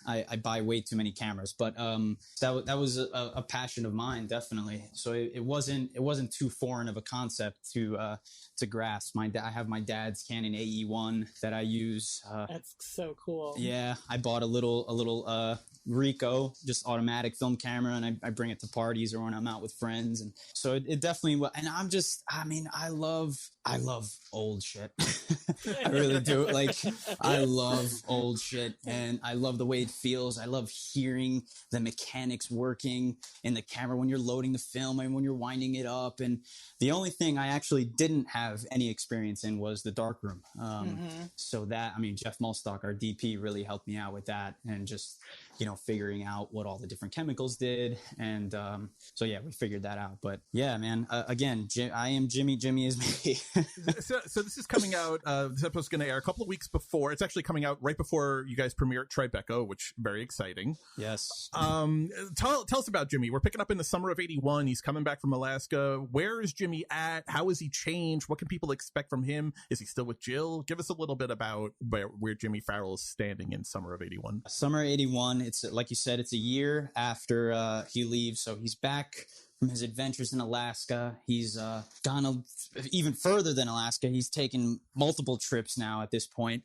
I buy way too many cameras, but that was a passion of mine, definitely. So it wasn't too foreign of a concept to grasp. I have my dad's Canon AE1 that I use. That's so cool. Yeah, I bought a little Ricoh, just automatic film camera, and I bring it to parties or when I'm out with friends, and so it definitely. And I love old shit. I really do. I love old shit, and I love the way it feels. I love hearing the mechanics working in the camera when you're loading the film and when you're winding it up. And the only thing I actually didn't have any experience in was the darkroom. So that, Jeff Mulstock, our DP, really helped me out with that, and just, figuring out what all the different chemicals did. And so yeah, we figured that out. But yeah, man, again, I am Jimmy. Jimmy is me. So this is coming out, this episode's going to air a couple of weeks before. It's actually coming out right before you guys premiere at Tribeca, which very exciting. Yes. Tell us about Jimmy. We're picking up in the summer of '81. He's coming back from Alaska. Where is Jimmy at? How has he changed? What can people expect from him? Is he still with Jill? Give us a little bit about where Jimmy Farrell is standing in summer of '81. Summer '81 It's like you said, it's a year after he leaves. So he's back from his adventures in Alaska. He's gone even further than Alaska. He's taken multiple trips now at this point.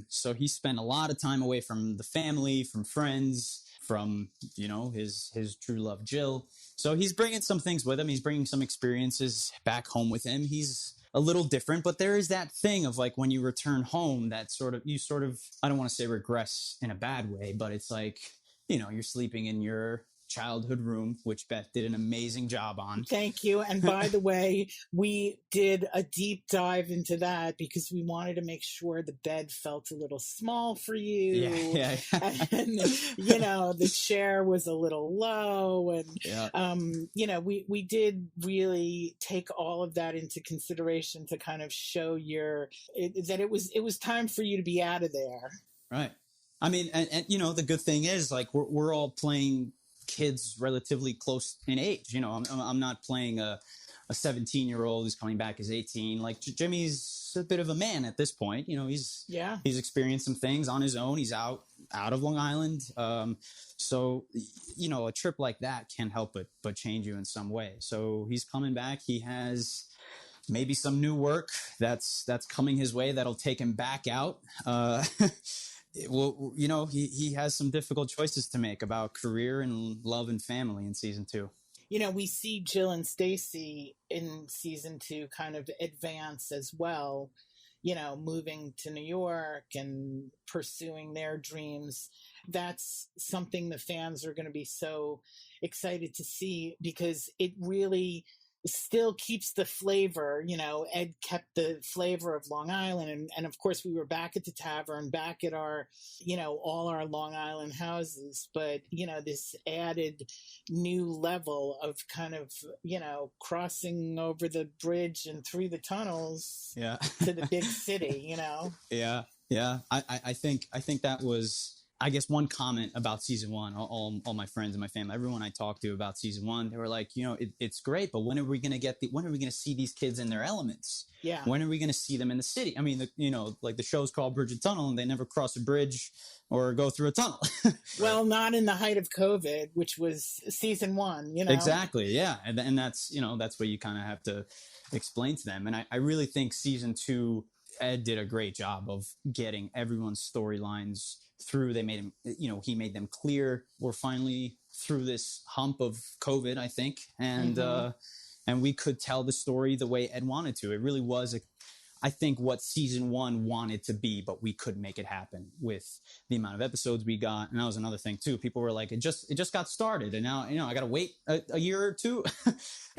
So he spent a lot of time away from the family, from friends, from, his true love, Jill. So he's bringing some things with him. He's bringing some experiences back home with him. He's a little different, but there is that thing of like when you return home that you I don't want to say regress in a bad way, but it's like, you're sleeping in your childhood room, which Beth did an amazing job on. Thank you. And by the way, we did a deep dive into that because we wanted to make sure the bed felt a little small for you. Yeah. And, the chair was a little low. And, we did really take all of that into consideration to kind of show that it was time for you to be out of there. Right. I mean, and the good thing is like, we're all playing kids relatively close in age. I'm not playing a 17-year-old who's coming back as 18. Like Jimmy's a bit of a man at this point. He's experienced some things on his own. He's out of Long Island. So a trip like that can't help but change you in some way. So he's coming back. He has maybe some new work that's coming his way that'll take him back out. Well, he has some difficult choices to make about career and love and family in season 2. We see Jill and Stacy in season 2 kind of advance as well, moving to New York and pursuing their dreams. That's something the fans are going to be so excited to see because it really still keeps the flavor. Ed kept the flavor of Long Island. And of course, we were back at the tavern, back at our, all our Long Island houses. But, this added new level of kind of, crossing over the bridge and through the tunnels to the big city, Yeah. I think that was, I guess, one comment about season 1, all my friends and my family, everyone I talked to about season 1, they were like, it's great, but when are we going to see these kids in their elements? Yeah. When are we going to see them in the city? I mean, the show's called Bridge and Tunnel and they never cross a bridge or go through a tunnel. Well, not in the height of COVID, which was season 1, Exactly. Yeah. And that's, that's what you kind of have to explain to them. And I really think season 2, Ed did a great job of getting everyone's storylines through. They made him, he made them clear. We're finally through this hump of COVID, I think. And, and we could tell the story the way Ed wanted to. It really was, I think, what season 1 wanted to be, but we could make it happen with the amount of episodes we got. And that was another thing too. People were like, it just got started. And now, I got to wait a year or two.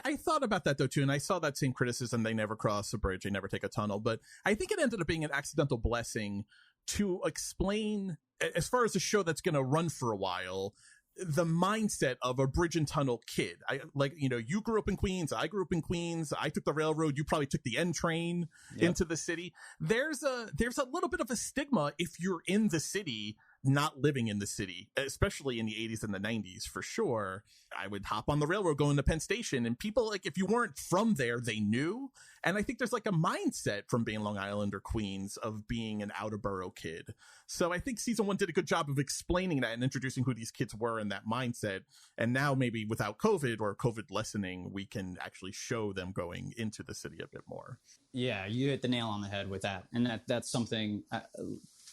I thought about that though too. And I saw that same criticism. They never cross a bridge. They never take a tunnel, but I think it ended up being an accidental blessing to explain, as far as a show that's going to run for a while, the mindset of a bridge and tunnel kid. You grew up in Queens. I grew up in Queens. I took the railroad. You probably took the N train into the city. There's a little bit of a stigma if you're in the city, not living in the city, especially in the 80s and the 90s, for sure. I would hop on the railroad going to Penn Station, and people, like, if you weren't from there, they knew. And I think there's like a mindset from being Long Island or Queens of being an outer borough kid. So I think season 1 did a good job of explaining that and introducing who these kids were and that mindset. And now maybe without COVID or COVID lessening, we can actually show them going into the city a bit more. Yeah, you hit the nail on the head with that. And that's something,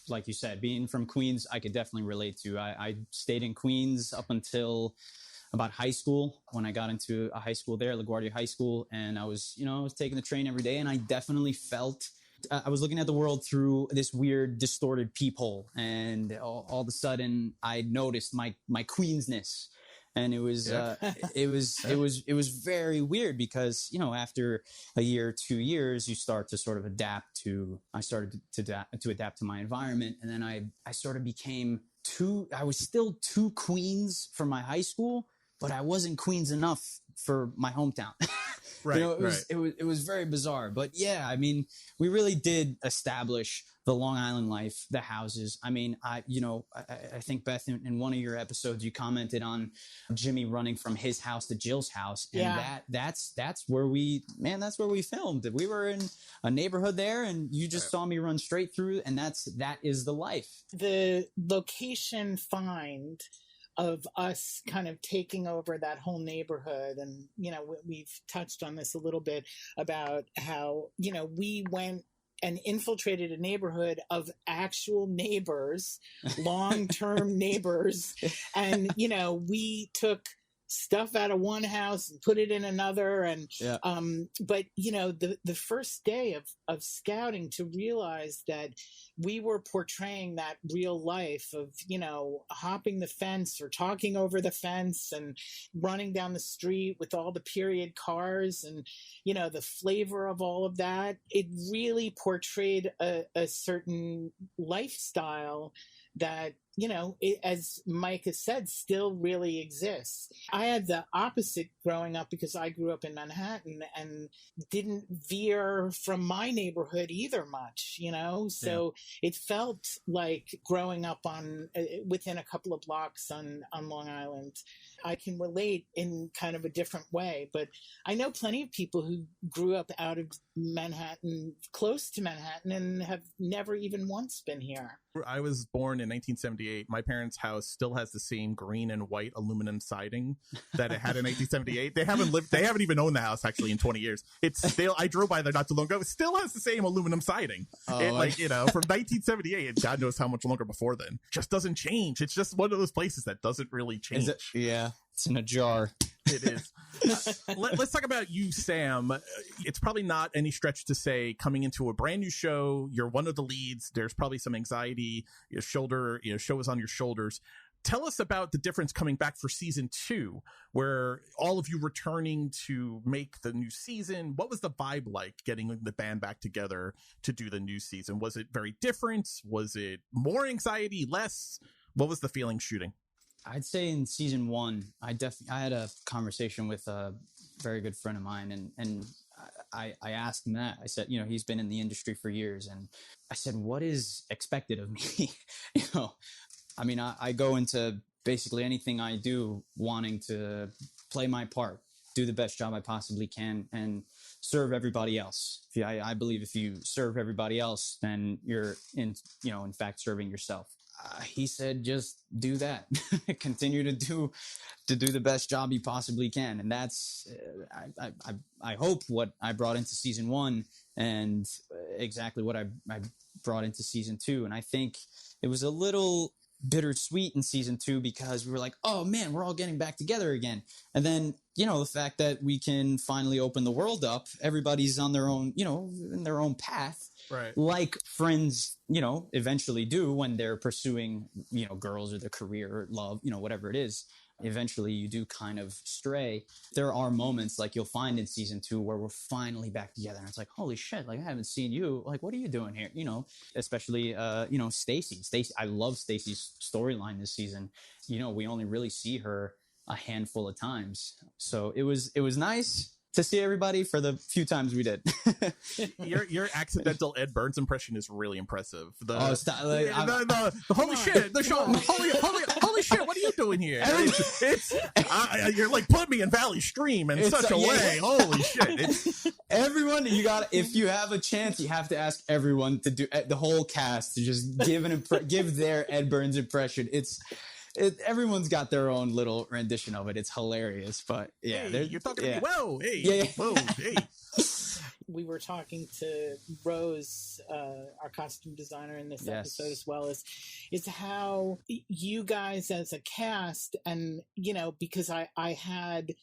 like you said, being from Queens, I could definitely relate to. I stayed in Queens up until about high school, when I got into a high school there, LaGuardia High School. And I was taking the train every day, and I definitely felt I was looking at the world through this weird distorted peephole, and all of a sudden I noticed my Queensness. And it was it was very weird because, after a year, 2 years, you start to sort of adapt to. I started to adapt to my environment, and then I sort of became I was still too Queens for my high school, but I wasn't Queens enough for my hometown. Right, it was very bizarre. But yeah, I mean, we really did establish the Long Island life, the houses. I mean, I think Beth, in one of your episodes, you commented on Jimmy running from his house to Jill's house, and that's where that's where we filmed. We were in a neighborhood there, and you just saw me run straight through, and that is the life. The location find of us kind of taking over that whole neighborhood. And, we've touched on this a little bit about how, we went and infiltrated a neighborhood of actual neighbors, long-term neighbors. And, we took stuff out of one house and put it in another. And, but the first day of scouting, to realize that we were portraying that real life of, hopping the fence or talking over the fence and running down the street with all the period cars and, the flavor of all of that. It really portrayed a certain lifestyle that, as Mike has said, still really exists. I had the opposite growing up because I grew up in Manhattan and didn't veer from my neighborhood either much, so it felt like growing up within a couple of blocks on Long Island. I can relate in kind of a different way, but I know plenty of people who grew up out of Manhattan, close to Manhattan, and have never even once been here. I was born in 1978. My parents' house still has the same green and white aluminum siding that it had in 1978. They haven't even owned the house actually in 20 years. It's still, I drove by there not too long ago. It still has the same aluminum siding. From 1978, and God knows how much longer before then. Just doesn't change. It's just one of those places that doesn't really change. It's in a jar. It is. Let's talk about you, Sam. It's probably not any stretch to say, coming into a brand new show, you're one of the leads. There's probably some anxiety. Your show is on your shoulders. Tell us about the difference coming back for season 2, where all of you returning to make the new season. What was the vibe like getting the band back together to do the new season? Was it very different? Was it more anxiety, less? What was the feeling shooting? I'd say in season 1, I had a conversation with a very good friend of mine, and I asked him that. I said, he's been in the industry for years, and I said, what is expected of me? I mean, I go into basically anything I do wanting to play my part, do the best job I possibly can, and serve everybody else. I believe if you serve everybody else, then you're in fact serving yourself. He said, just do that. Continue to do the best job you possibly can. And that's, I hope what I brought into season 1 and exactly what I brought into season 2. And I think it was a little bittersweet in season 2 because we were like, oh man, we're all getting back together again. And then, the fact that we can finally open the world up, everybody's on their own, in their own path. Right. Like friends, eventually do when they're pursuing, girls or their career or love, whatever it is. Eventually you do kind of stray. There are moments like you'll find in season 2 where we're finally back together. And it's like, holy shit, like I haven't seen you. Like, what are you doing here? Especially, Stacy. I love Stacy's storyline this season. We only really see her a handful of times. So it was nice to see everybody for the few times we did. Your accidental Ed Burns impression is really impressive. The holy shit, the show, holy shit, what are you doing here? You're like, put me in Valley Stream in such a way. Holy shit. Everyone, if you have a chance, you have to ask everyone to do the whole cast to just give their Ed Burns impression. Everyone's got their own little rendition of it. It's hilarious, but yeah, hey, you're talking to me. Whoa, hey, yeah. Whoa, hey. We were talking to Rose, our costume designer in this episode, as well is how you guys as a cast, and because I had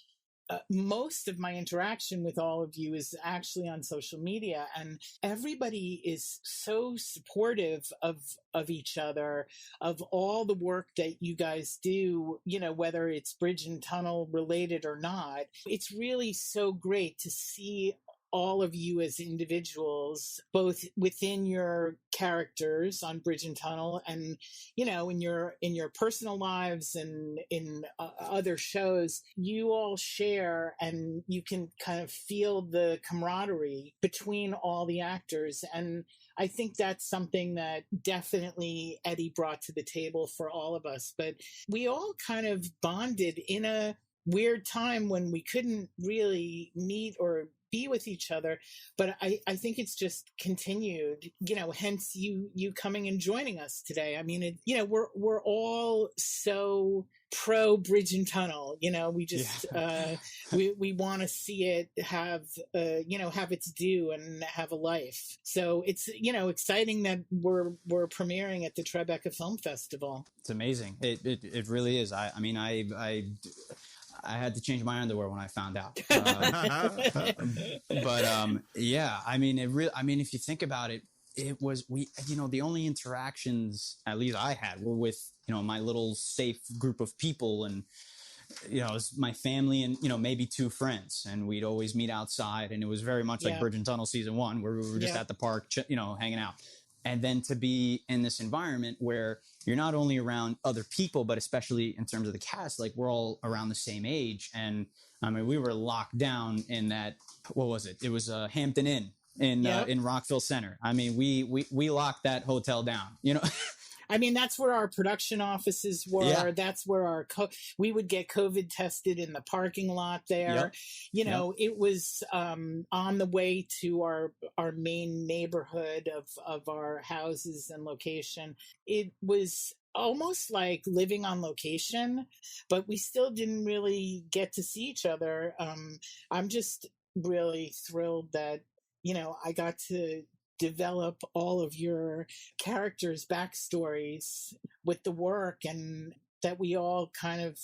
most of my interaction with all of you is actually on social media, and everybody is so supportive of each other, of all the work that you guys do, whether it's bridge and tunnel related or not. It's really so great to see all of you as individuals, both within your characters on Bridge and Tunnel, and in your personal lives and in other shows, you all share, and you can kind of feel the camaraderie between all the actors. And I think that's something that definitely Eddie brought to the table for all of us. But we all kind of bonded in a weird time when we couldn't really meet or be with each other. But I think it's just continued, hence you coming and joining us today. I mean, we're all so pro Bridge and Tunnel, we just, we want to see it have its due and have a life. So it's, exciting that we're premiering at the Tribeca Film Festival. It's amazing. It really is. I mean, I had to change my underwear when I found out. Yeah, I mean, if you think about it, it was, the only interactions, at least I had, were with, my little safe group of people, and, it was my family and, maybe two friends, and we'd always meet outside, and it was very much like Bridge and Tunnel season 1, where we were just at the park, hanging out. And then to be in this environment where you're not only around other people, but especially in terms of the cast, like we're all around the same age. And I mean, we were locked down in that, what was it? It was a Hampton Inn in Rockville Center. I mean, we locked that hotel down, I mean, that's where our production offices were. Yeah. That's where we would get COVID tested in the parking lot there. Yep. It was on the way to our main neighborhood of our houses and location. It was almost like living on location, but we still didn't really get to see each other. I'm just really thrilled that, I got to develop all of your characters' backstories with the work, and that we all kind of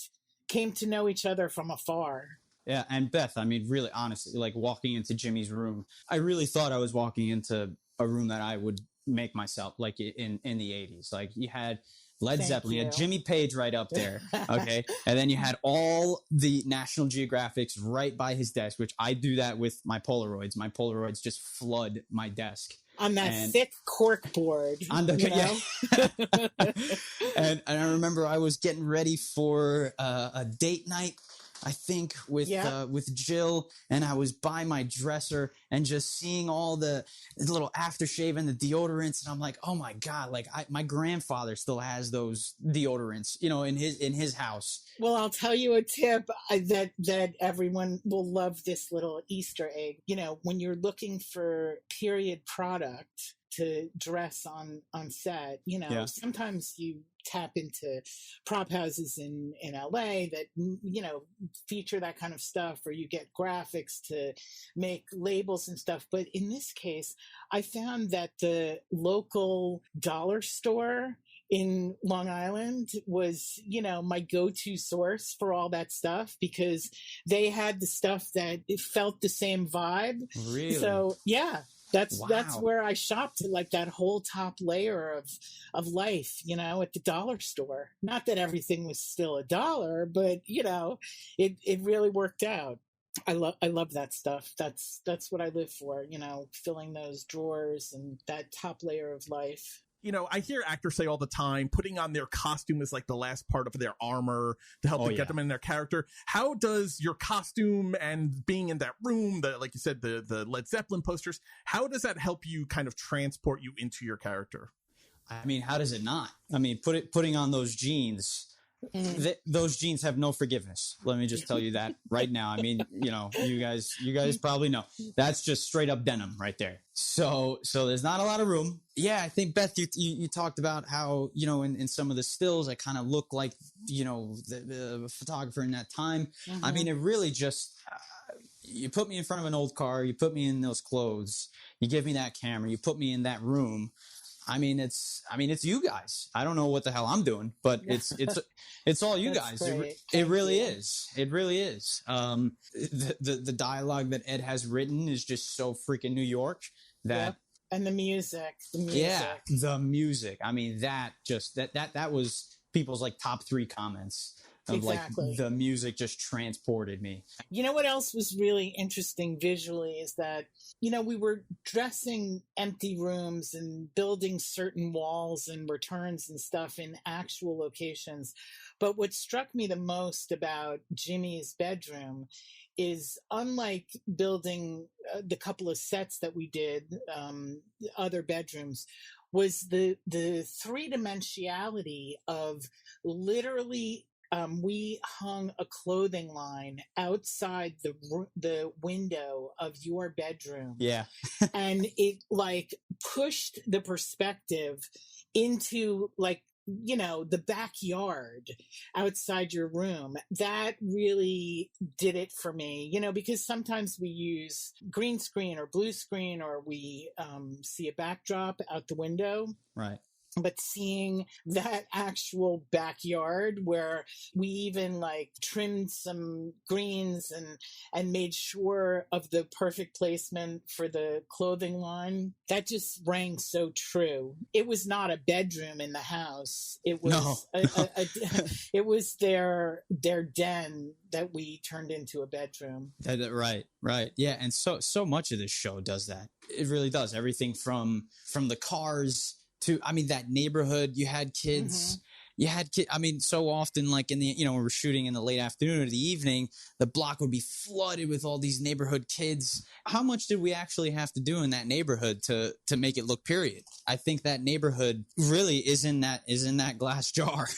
came to know each other from afar. Yeah, and Beth, I mean, really, honestly, like walking into Jimmy's room, I really thought I was walking into a room that I would make myself, like in the 80s. Like you had Led Zeppelin, you had Jimmy Page right up there, okay? And then you had all the National Geographics right by his desk, which I do that with my Polaroids. My Polaroids just flood my desk. On that thick cork board. And I remember I was getting ready for a date night, I think, with Jill, and I was by my dresser and just seeing all the little aftershave and the deodorants, and I'm like, oh my God, like my grandfather still has those deodorants, in his house. Well, I'll tell you a tip that everyone will love, this little Easter egg. When you're looking for period product to dress on set, sometimes you tap into prop houses in LA that, feature that kind of stuff, or you get graphics to make labels and stuff. But in this case, I found that the local dollar store in Long Island was, my go-to source for all that stuff, because they had the stuff that it felt the same vibe. Really? So yeah. That's where I shopped, like that whole top layer of life, at the dollar store. Not that everything was still $1, but it really worked out. I love that stuff. That's what I live for, filling those drawers and that top layer of life. I hear actors say all the time, putting on their costume is like the last part of their armor to help get them in their character. How does your costume and being in that room, like you said, the Led Zeppelin posters, how does that help you kind of transport you into your character? I mean, how does it not? I mean, putting on those jeans, those jeans have no forgiveness. Let me just tell you that right now. I mean, you guys probably know that's just straight up denim right there. So there's not a lot of room. Yeah, I think Beth, you talked about how, in some of the stills, I kind of look like, the photographer in that time. Mm-hmm. I mean, it really just, you put me in front of an old car, you put me in those clothes, you give me that camera, you put me in that room. I mean, it's you guys. I don't know what the hell I'm doing, but it's all you guys. It really is. It really is. The dialogue that Ed has written is just so freaking New York that. Yep. And the music. Yeah, the music. I mean, that was people's like top 3 comments of Exactly. like the music just transported me. You know what else was really interesting visually is that, you know, we were dressing empty rooms and building certain walls and returns and stuff in actual locations. But what struck me the most about Jimmy's bedroom is, unlike building the couple of sets that we did, other bedrooms, was the three-dimensionality of literally we hung a clothing line outside the window of your bedroom. Yeah. And it like pushed the perspective into like, you know, the backyard outside your room. That really did it for me, you know, because sometimes we use green screen or blue screen, or we see a backdrop out the window. Right. But seeing that actual backyard where we even like trimmed some greens and made sure of the perfect placement for the clothing line, that just rang so true. It was not a bedroom in the house. It was it was their den that we turned into a bedroom. Right. Yeah, and so much of this show does that. It really does. Everything from the cars to, I mean, that neighborhood. You had kids. I mean, so often, like in the, you know, when we're shooting in the late afternoon or the evening, the block would be flooded with all these neighborhood kids. How much did we actually have to do in that neighborhood to make it look period? I think that neighborhood really is in that glass jar.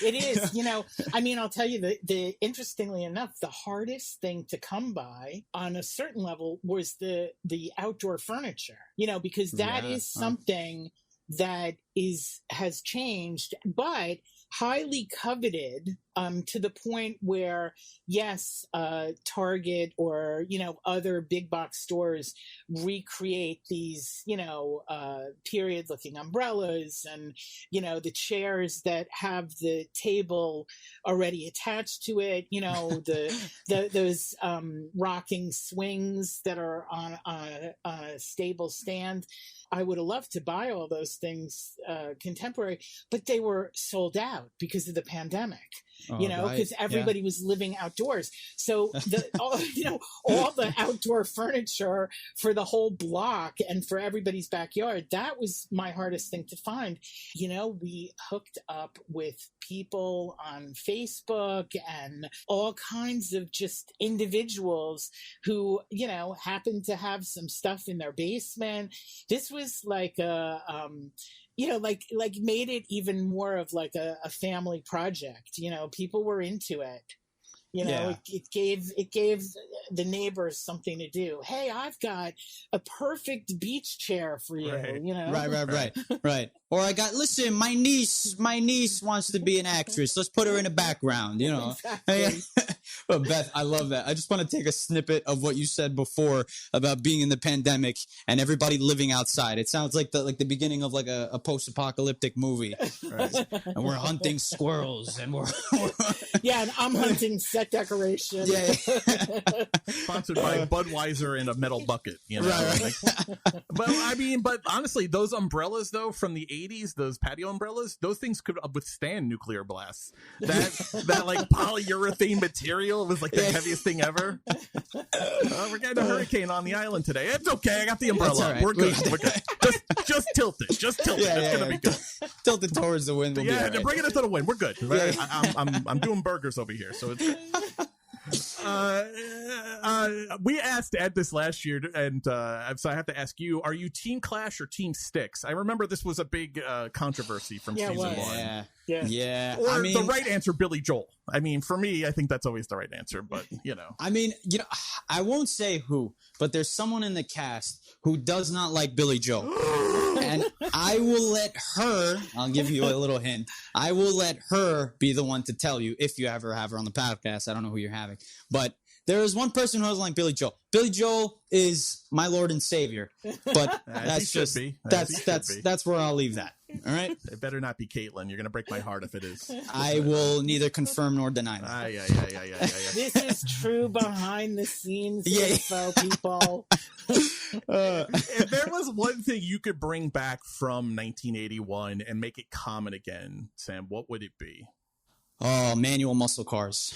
It is, you know, I mean, I'll tell you the interestingly enough, the hardest thing to come by on a certain level was the outdoor furniture, you know, because that is something that has changed, but highly coveted, to the point where, yes, Target or, you know, other big box stores recreate these, you know, period looking umbrellas and, you know, the chairs that have the table already attached to it, you know, those rocking swings that are on a stable stand. I would have loved to buy all those things contemporary, but they were sold out because of the pandemic. You know, because everybody was living outdoors. So all the outdoor furniture for the whole block and for everybody's backyard, that was my hardest thing to find. You know, we hooked up with people on Facebook and all kinds of just individuals who, you know, happened to have some stuff in their basement. This was like you know, like made it even more of like a family project. You know, people were into it. You know, it gave the neighbors something to do. Hey, I've got a perfect beach chair for you. Right. You know, right. Or listen, my niece wants to be an actress. Let's put her in the background. You know. Exactly. But Beth, I love that. I just want to take a snippet of what you said before about being in the pandemic and everybody living outside. It sounds like the beginning of like a post-apocalyptic movie. Right? And we're hunting squirrels, and we're and I'm hunting Set Decoration. Yeah. Sponsored by Budweiser in a metal bucket. You know. Right. But honestly, those umbrellas though from the 80s, those patio umbrellas, those things could withstand nuclear blasts. That like polyurethane material was like the heaviest thing ever. We're getting a hurricane on the island today. It's okay. I got the umbrella. Right. We're good. Just tilt it. It's gonna be good. Tilt it towards the wind. We'll be all right. Bring it to the wind. We're good. Right? I'm doing burgers over here, so it's. We asked Ed this last year, and so I have to ask you: are you Team Clash or Team Styx? I remember this was a big controversy from season 1. Yeah. Or the right answer, Billy Joel. I mean, for me, I think that's always the right answer. But you know, I mean, you know, I won't say who, but there's someone in the cast who does not like Billy Joel, and I will let her. I'll give you a little hint. I will let her be the one to tell you if you ever have her on the podcast. I don't know who you're having, but there is one person who doesn't like Billy Joel. Billy Joel is my Lord and Savior, but that's where I'll leave that. All right. It better not be Caitlin. You're gonna break my heart if it is. I will neither confirm nor deny that. Yeah. This is true behind the scenes info, people. If there was one thing you could bring back from 1981 and make it common again, Sam, what would it be? Oh, manual muscle cars.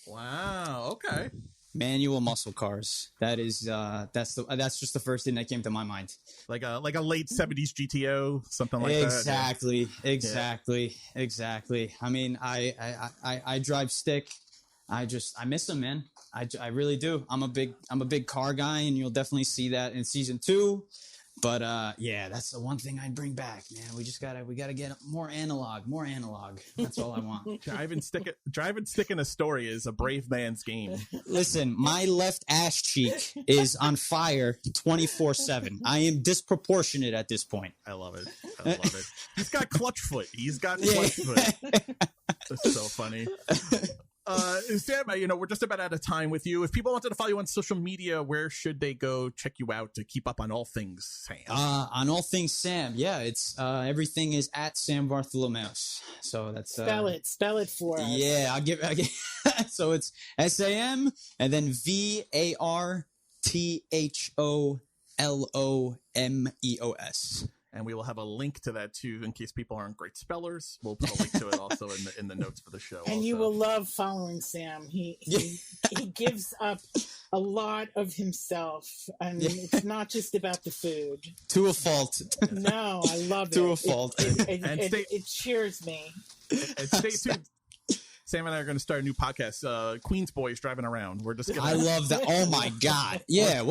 Wow. Okay. Manual muscle cars. That's just the first thing that came to my mind. Like a late 70s GTO, something like Exactly. that. Exactly. I mean, I drive stick. I miss them, man. I really do. I'm a big car guy, and you'll definitely see that in season 2. But that's the one thing I'd bring back, man. We gotta get more analog. That's all I want. Driving stick in a story is a brave man's game. Listen, my left ass cheek is on fire 24/7. I am disproportionate at this point. I love it. He's got clutch foot. That's so funny. Sam, we're just about out of time with you. If people wanted to follow you on social media, where should they go check you out to keep up on all things Sam? On all things Sam, it's everything is at Sam Vartholomeos. So that's spell it for us. Yeah, I'll give so it's SAM and then VARTHOLOMEOS. And we will have a link to that too, in case people aren't great spellers. We'll put a link to it also in the notes for the show. And also. You will love following Sam. He gives up a lot of himself, and it's not just about the food. To a fault. No, I love it. To a fault. It cheers me. And stay tuned. Sam and I are going to start a new podcast, Queens Boys Driving Around. We're just I love that. Oh my God. Yeah.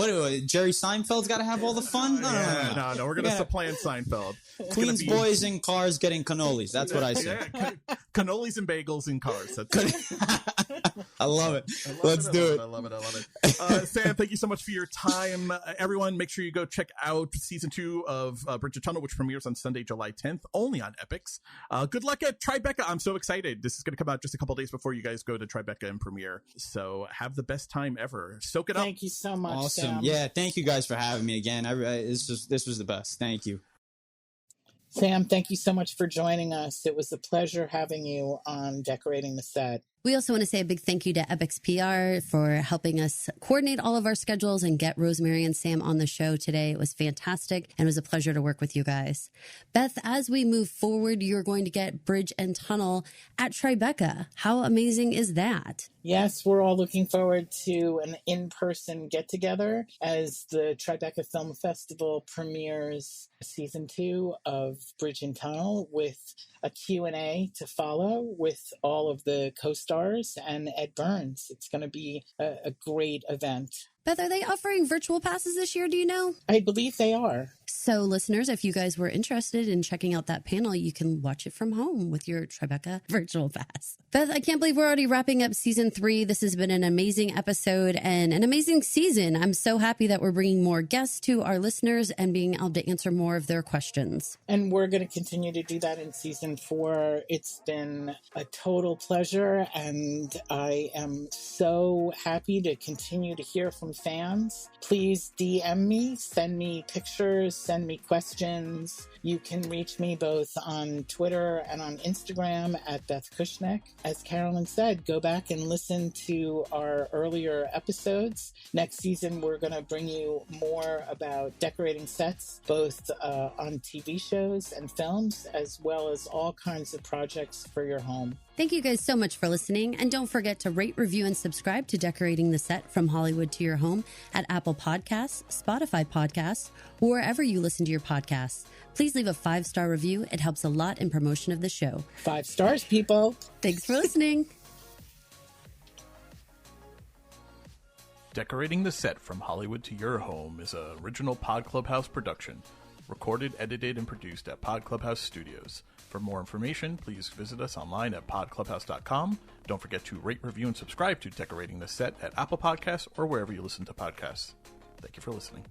Jerry Seinfeld's got to have all the fun? No. We're going to supplant Seinfeld. Queens Boys in cars getting cannolis. That's what I say. Yeah, cannolis and bagels in cars. I love it. Let's do it. I love it. Sam, thank you so much for your time. Everyone, make sure you go check out season 2 of Bridget Tunnel, which premieres on Sunday, July 10th, only on EPIX. Good luck at Tribeca. I'm so excited. This is going to come out just a couple days before you guys go to Tribeca and premiere. So have the best time ever. Soak it up. Thank you so much. Awesome. Sam. Yeah. Thank you guys for having me again. This was the best. Thank you. Sam, thank you so much for joining us. It was a pleasure having you on Decorating the Set. We also want to say a big thank you to EPIX PR for helping us coordinate all of our schedules and get Rosemary and Sam on the show today. It was fantastic, and it was a pleasure to work with you guys. Beth, as we move forward, you're going to get Bridge and Tunnel at Tribeca. How amazing is that? Yes, we're all looking forward to an in-person get-together as the Tribeca Film Festival premieres season 2 of Bridge and Tunnel with a Q&A to follow with all of the co-stars and Ed Burns. It's going to be a great event. Beth, are they offering virtual passes this year? Do you know? I believe they are. So listeners, if you guys were interested in checking out that panel, you can watch it from home with your Tribeca virtual pass. Beth, I can't believe we're already wrapping up season 3. This has been an amazing episode and an amazing season. I'm so happy that we're bringing more guests to our listeners and being able to answer more of their questions. And we're going to continue to do that in season 4. It's been a total pleasure, and I am so happy to continue to hear from fans. Please DM me, send me pictures, send me questions. You can reach me both on Twitter and on Instagram at Beth Kushnick. As Carolyn said, go back and listen to our earlier episodes. Next season, we're going to bring you more about decorating sets, both on TV shows and films, as well as all kinds of projects for your home. Thank you guys so much for listening. And don't forget to rate, review, and subscribe to Decorating the Set from Hollywood to Your Home at Apple Podcasts, Spotify Podcasts, or wherever you listen to your podcasts. Please leave a 5-star review. It helps a lot in promotion of the show. 5 stars, people. Thanks for listening. Decorating the Set from Hollywood to Your Home is an original Pod Clubhouse production. Recorded, edited, and produced at Pod Clubhouse Studios. For more information, please visit us online at podclubhouse.com. Don't forget to rate, review, and subscribe to Decorating the Set at Apple Podcasts or wherever you listen to podcasts. Thank you for listening.